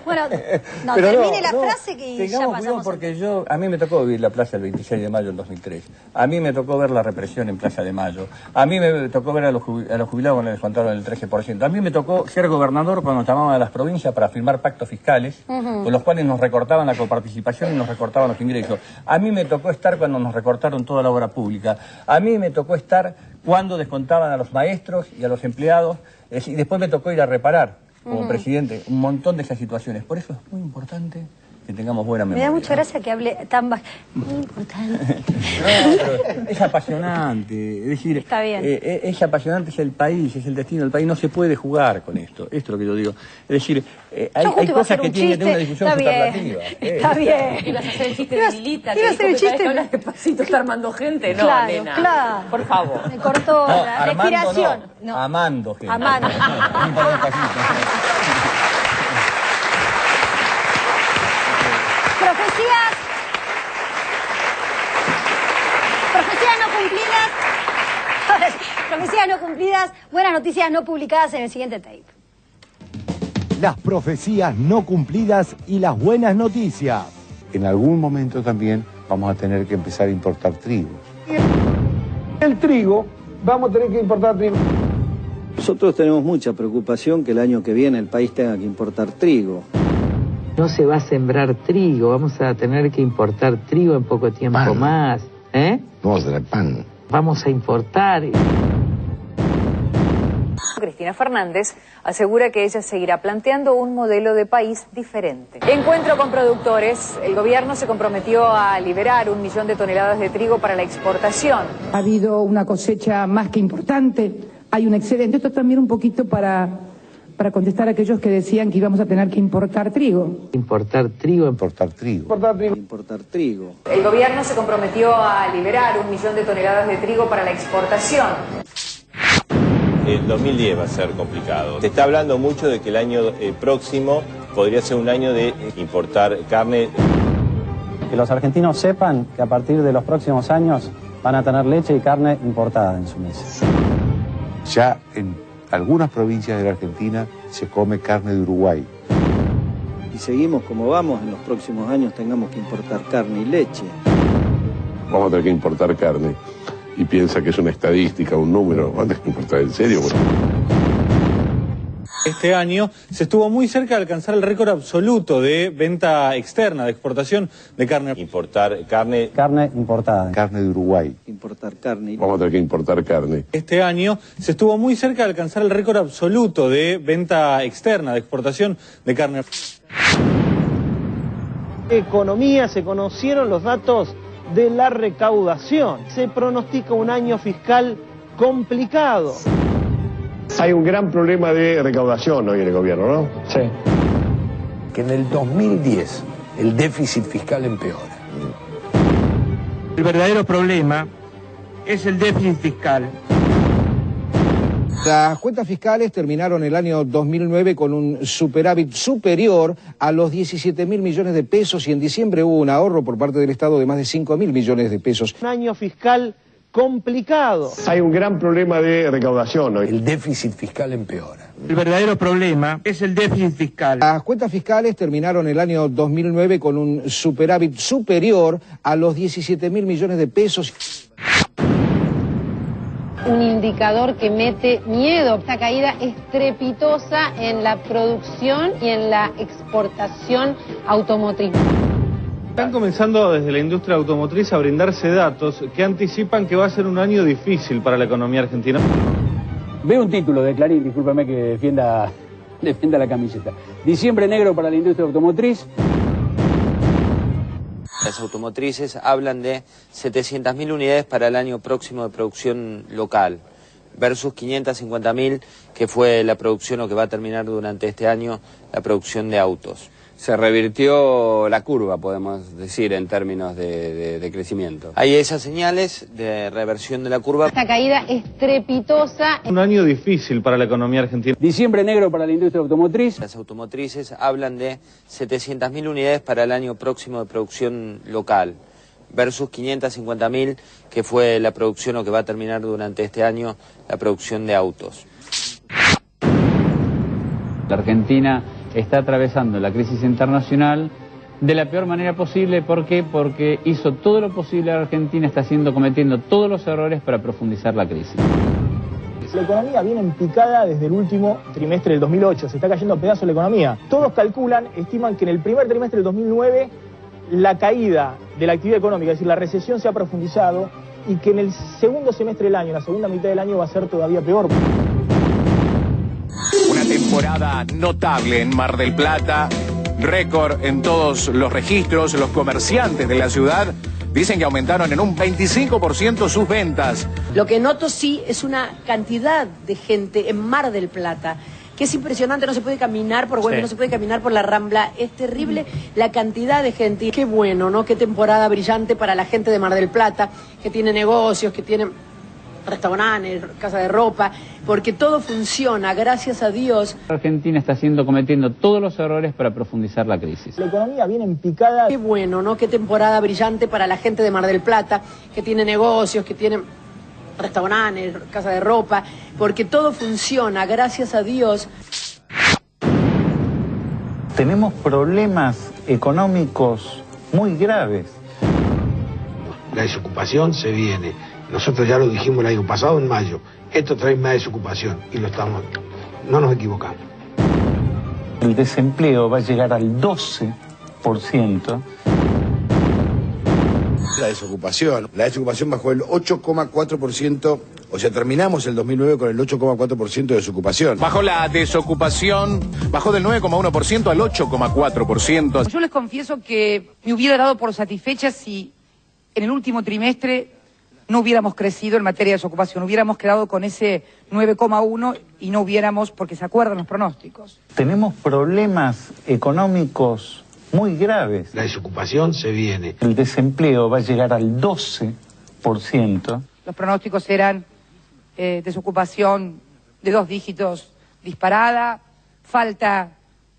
Bueno, Pero termine la frase que ya pasamos. Porque a mí me tocó vivir la plaza el 26 de mayo del 2003. A mí me tocó ver la represión en Plaza de Mayo. A mí me tocó ver a los jubilados cuando les descontaron el 13%. A mí me tocó ser gobernador cuando llamaban a las provincias para firmar pactos fiscales, con los cuales nos recortaban la coparticipación y nos recortaban los ingresos. A mí me tocó estar cuando nos recortaron toda la obra pública. A mí me tocó estar cuando descontaban a los maestros y a los empleados. Y después me tocó ir a reparar, como presidente, un montón de esas situaciones. Por eso es muy importante que tengamos buena memoria. Me da mucha gracia que hable tan bajo. Muy importante. Pero es apasionante. Es decir, está bien. Es apasionante, es el país, es el destino del país. No se puede jugar con esto. Esto es lo que yo digo. Es decir, hay cosas que tienen que tener una discusión superlativa. Está bien. ¿Ibas a hacer el chiste de Milita? ¿Ibas a hacer el chiste? ¿Hablas despacito, está armando gente? No, claro, nena. Claro. Por favor. Me cortó la respiración. No. Amando gente. Amando. Profecías no cumplidas, buenas noticias no publicadas en el siguiente tape. Las profecías no cumplidas y las buenas noticias. En algún momento también vamos a tener que empezar a importar trigo. El trigo, vamos a tener que importar trigo. Nosotros tenemos mucha preocupación que el año que viene el país tenga que importar trigo. No se va a sembrar trigo, vamos a tener que importar trigo en poco tiempo más. Vamos a tener pan. Vamos a importar. Cristina Fernández asegura que ella seguirá planteando un modelo de país diferente. Encuentro con productores. El gobierno se comprometió a liberar 1 millón de toneladas de trigo para la exportación. Ha habido una cosecha más que importante, hay un excedente. Esto también un poquito para contestar a aquellos que decían que íbamos a tener que importar trigo. Importar trigo. Importar trigo. Importar trigo. Importar trigo. El gobierno se comprometió a liberar 1 millón de toneladas de trigo para la exportación. El 2010 va a ser complicado. Se está hablando mucho de que el año próximo podría ser un año de importar carne. Que los argentinos sepan que a partir de los próximos años van a tener leche y carne importada en su mesa. Ya en algunas provincias de la Argentina se come carne de Uruguay. Y seguimos como vamos, en los próximos años tengamos que importar carne y leche. Vamos a tener que importar carne. Y piensa que es una estadística, un número. ¿Van a tener que importar en serio? Este año se estuvo muy cerca de alcanzar el récord absoluto de venta externa, de exportación de carne. Importar carne. Carne importada. Carne de Uruguay. Importar carne. Vamos a tener que importar carne. Este año se estuvo muy cerca de alcanzar el récord absoluto de venta externa, de exportación de carne. Economía, se conocieron los datos de la recaudación. Se pronostica un año fiscal complicado. Hay un gran problema de recaudación hoy en el gobierno, ¿no? Sí. Que en el 2010 el déficit fiscal empeora. El verdadero problema es el déficit fiscal. Las cuentas fiscales terminaron el año 2009 con un superávit superior a los 17.000 millones de pesos y en diciembre hubo un ahorro por parte del Estado de más de 5.000 millones de pesos. Un año fiscal complicado. Hay un gran problema de recaudación hoy. El déficit fiscal empeora. El verdadero problema es el déficit fiscal. Las cuentas fiscales terminaron el año 2009 con un superávit superior a los 17.000 millones de pesos. Un indicador que mete miedo. Esta caída estrepitosa en la producción y en la exportación automotriz. Están comenzando desde la industria automotriz a brindarse datos que anticipan que va a ser un año difícil para la economía argentina. Veo un título de Clarín, discúlpame que defienda la camiseta. Diciembre negro para la industria automotriz. Las automotrices hablan de 700.000 unidades para el año próximo de producción local, versus 550.000 que fue la producción o que va a terminar durante este año la producción de autos. Se revirtió la curva, podemos decir, en términos de crecimiento. Hay esas señales de reversión de la curva. Esta caída estrepitosa. Un año difícil para la economía argentina. Diciembre negro para la industria automotriz. Las automotrices hablan de 700.000 unidades para el año próximo de producción local, versus 550.000 que fue la producción o que va a terminar durante este año la producción de autos. La Argentina está atravesando la crisis internacional de la peor manera posible. ¿Por qué? Porque hizo todo lo posible. La Argentina está cometiendo todos los errores para profundizar la crisis. La economía viene en picada desde el último trimestre del 2008. Se está cayendo a pedazos la economía. Todos estiman que en el primer trimestre del 2009 la caída de la actividad económica, es decir, la recesión se ha profundizado y que en el segundo semestre del año, la segunda mitad del año, va a ser todavía peor. Una temporada notable en Mar del Plata, récord en todos los registros. Los comerciantes de la ciudad dicen que aumentaron en un 25% sus ventas. Lo que noto sí es una cantidad de gente en Mar del Plata, que es impresionante. No se puede caminar por Güemes, no se puede caminar por la Rambla, es terrible la cantidad de gente. Qué bueno, ¿no? Qué temporada brillante para la gente de Mar del Plata, que tiene negocios, que tiene restaurantes, casa de ropa, porque todo funciona, gracias a Dios. La Argentina está cometiendo todos los errores para profundizar la crisis. La economía viene en picada. Qué bueno, ¿no? Qué temporada brillante para la gente de Mar del Plata, que tiene negocios, que tiene restaurantes, casa de ropa, porque todo funciona, gracias a Dios. Tenemos problemas económicos muy graves. La desocupación se viene. Nosotros ya lo dijimos el año pasado, en mayo. Esto trae más desocupación y no nos equivocamos. El desempleo va a llegar al 12%. La desocupación bajó el 8,4%, o sea, terminamos el 2009 con el 8,4% de desocupación. Bajó la desocupación, bajó del 9,1% al 8,4%. Yo les confieso que me hubiera dado por satisfecha si en el último trimestre no hubiéramos crecido en materia de desocupación, hubiéramos quedado con ese 9,1 y no hubiéramos, porque se acuerdan los pronósticos. Tenemos problemas económicos muy graves. La desocupación se viene. El desempleo va a llegar al 12%. Los pronósticos eran desocupación de 2 dígitos disparada, falta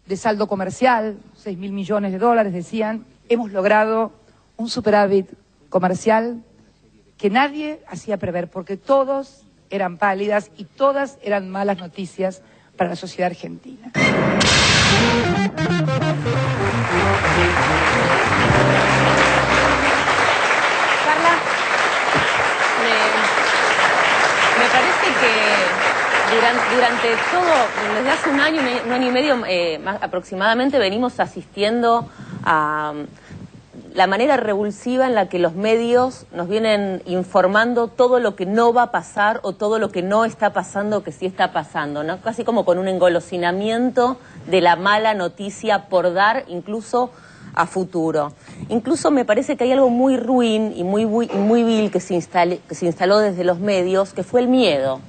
de saldo comercial, 6.000 millones de dólares, decían. Hemos logrado un superávit comercial que nadie hacía prever, porque todos eran pálidas y todas eran malas noticias para la sociedad argentina. Carla, me parece que durante todo, desde hace un año y medio más aproximadamente, venimos asistiendo a la manera revulsiva en la que los medios nos vienen informando todo lo que no va a pasar o todo lo que no está pasando que sí está pasando, ¿no? Casi como con un engolosinamiento de la mala noticia por dar, incluso a futuro. Incluso me parece que hay algo muy ruin y muy vil que se instaló desde los medios, que fue el miedo,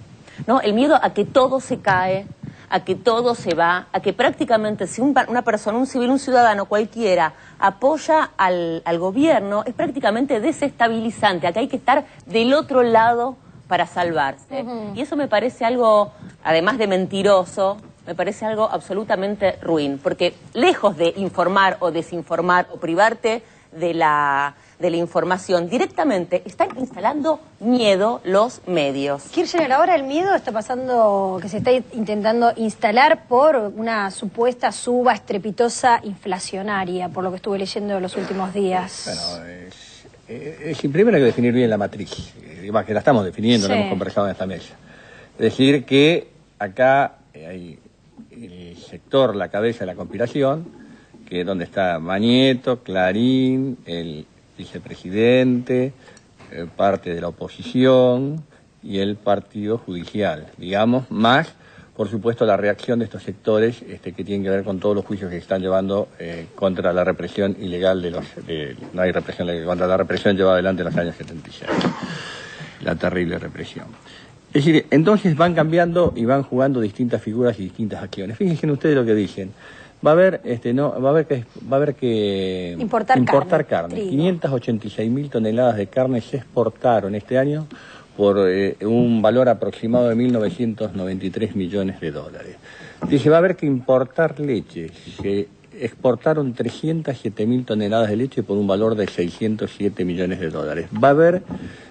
¿no? El miedo a que todo se cae, a que todo se va, a que prácticamente si una persona, un civil, un ciudadano cualquiera apoya al gobierno, es prácticamente desestabilizante, acá hay que estar del otro lado para salvarse. Y eso me parece algo, además de mentiroso, me parece algo absolutamente ruin, porque lejos de informar o desinformar o privarte de la información, directamente están instalando miedo los medios. Kirchner, ahora el miedo está pasando, que se está intentando instalar por una supuesta suba estrepitosa inflacionaria, por lo que estuve leyendo en los últimos días. Bueno, primero hay que definir bien la matriz, que la estamos definiendo, Sí. la hemos conversado en esta mesa. Es decir, que acá hay el sector, la cabeza de la conspiración, que es donde está Mañeto, Clarín, el vicepresidente, parte de la oposición y el partido judicial, digamos, más, por supuesto, la reacción de estos sectores que tienen que ver con todos los juicios que se están llevando contra la represión ilegal no hay represión legal, contra la represión llevada adelante en los años 76, la terrible represión. Es decir, entonces van cambiando y van jugando distintas figuras y distintas acciones. Fíjense ustedes lo que dicen. Va a haber que importar carne. 586.000 toneladas de carne se exportaron este año por un valor aproximado de 1.993 millones de dólares. Dice, va a haber que importar leche. Se exportaron 307.000 toneladas de leche por un valor de 607 millones de dólares. Va a haber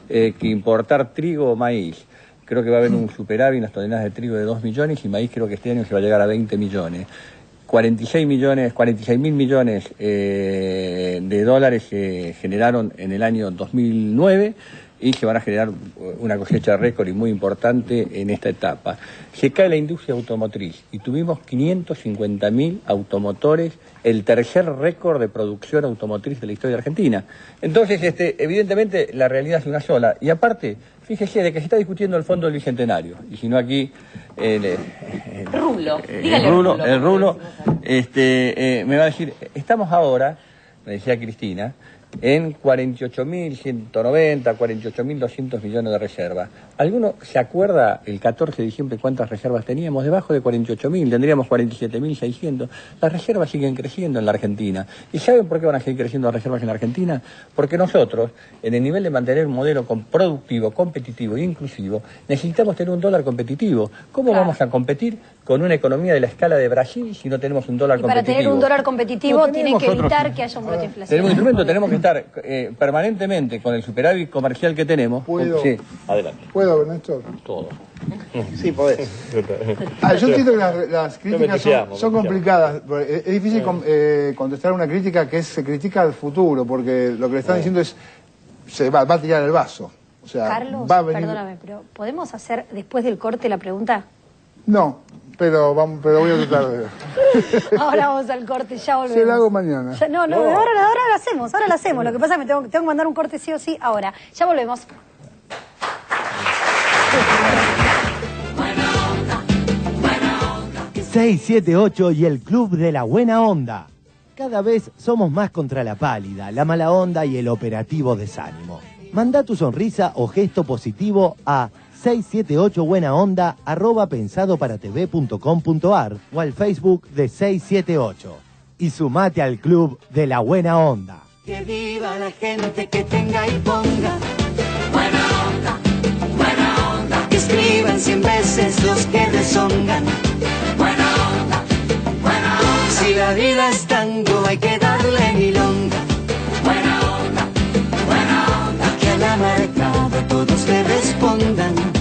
que importar trigo o maíz. Creo que va a haber un superávit en las toneladas de trigo de 2 millones y maíz creo que este año se va a llegar a 20 millones. 46.000 millones de dólares se generaron en el año 2009 y se van a generar una cosecha récord y muy importante en esta etapa. Se cae la industria automotriz y tuvimos 550.000 automotores, el tercer récord de producción automotriz de la historia de Argentina. Entonces, evidentemente, la realidad es una sola. Y aparte, fíjese de que se está discutiendo el fondo del Bicentenario. Y si no aquí... Rulo, dígale el Rulo me va a decir, estamos ahora, me decía Cristina, en 48.190, 48.200 millones de reservas. ¿Alguno se acuerda el 14 de diciembre cuántas reservas teníamos? Debajo de 48.000, tendríamos 47.600. Las reservas siguen creciendo en la Argentina. ¿Y saben por qué van a seguir creciendo las reservas en la Argentina? Porque nosotros, en el nivel de mantener un modelo productivo, competitivo e inclusivo, necesitamos tener un dólar competitivo. ¿Cómo vamos a competir con una economía de la escala de Brasil si no tenemos un dólar competitivo? Para tener un dólar competitivo tienen que evitar que haya un brote inflacionario. Tenemos instrumentos, tenemos que estar permanentemente con el superávit comercial que tenemos. ¿Puedo? Sí, adelante. ¿Puedo, Néstor? Todo. Sí, podés. Yo entiendo que las críticas son complicadas. Es difícil contestar una crítica que se critica al futuro, porque lo que le están diciendo es se va a tirar el vaso. O sea, Carlos, va a venir... perdóname, pero ¿podemos hacer después del corte la pregunta? No, pero voy a tratar de... Ahora vamos al corte, ya volvemos. Se la hago mañana. Ahora la hacemos. Lo que pasa es que tengo que mandar un corte sí o sí ahora. Ya volvemos. ...678 y el Club de la Buena Onda. Cada vez somos más contra la pálida, la mala onda y el operativo desánimo. Manda tu sonrisa o gesto positivo a 678buenaonda@pensadoparatv.com.ar o al Facebook de 678. Y sumate al Club de la Buena Onda. Que viva la gente que tenga y ponga buena onda, buena onda. Que escriban 100 veces los que deshongan. Buena onda, buena onda. Si la vida es tango hay que darle milonga. Buena onda, buena onda. Que a la marcada todos le respondan.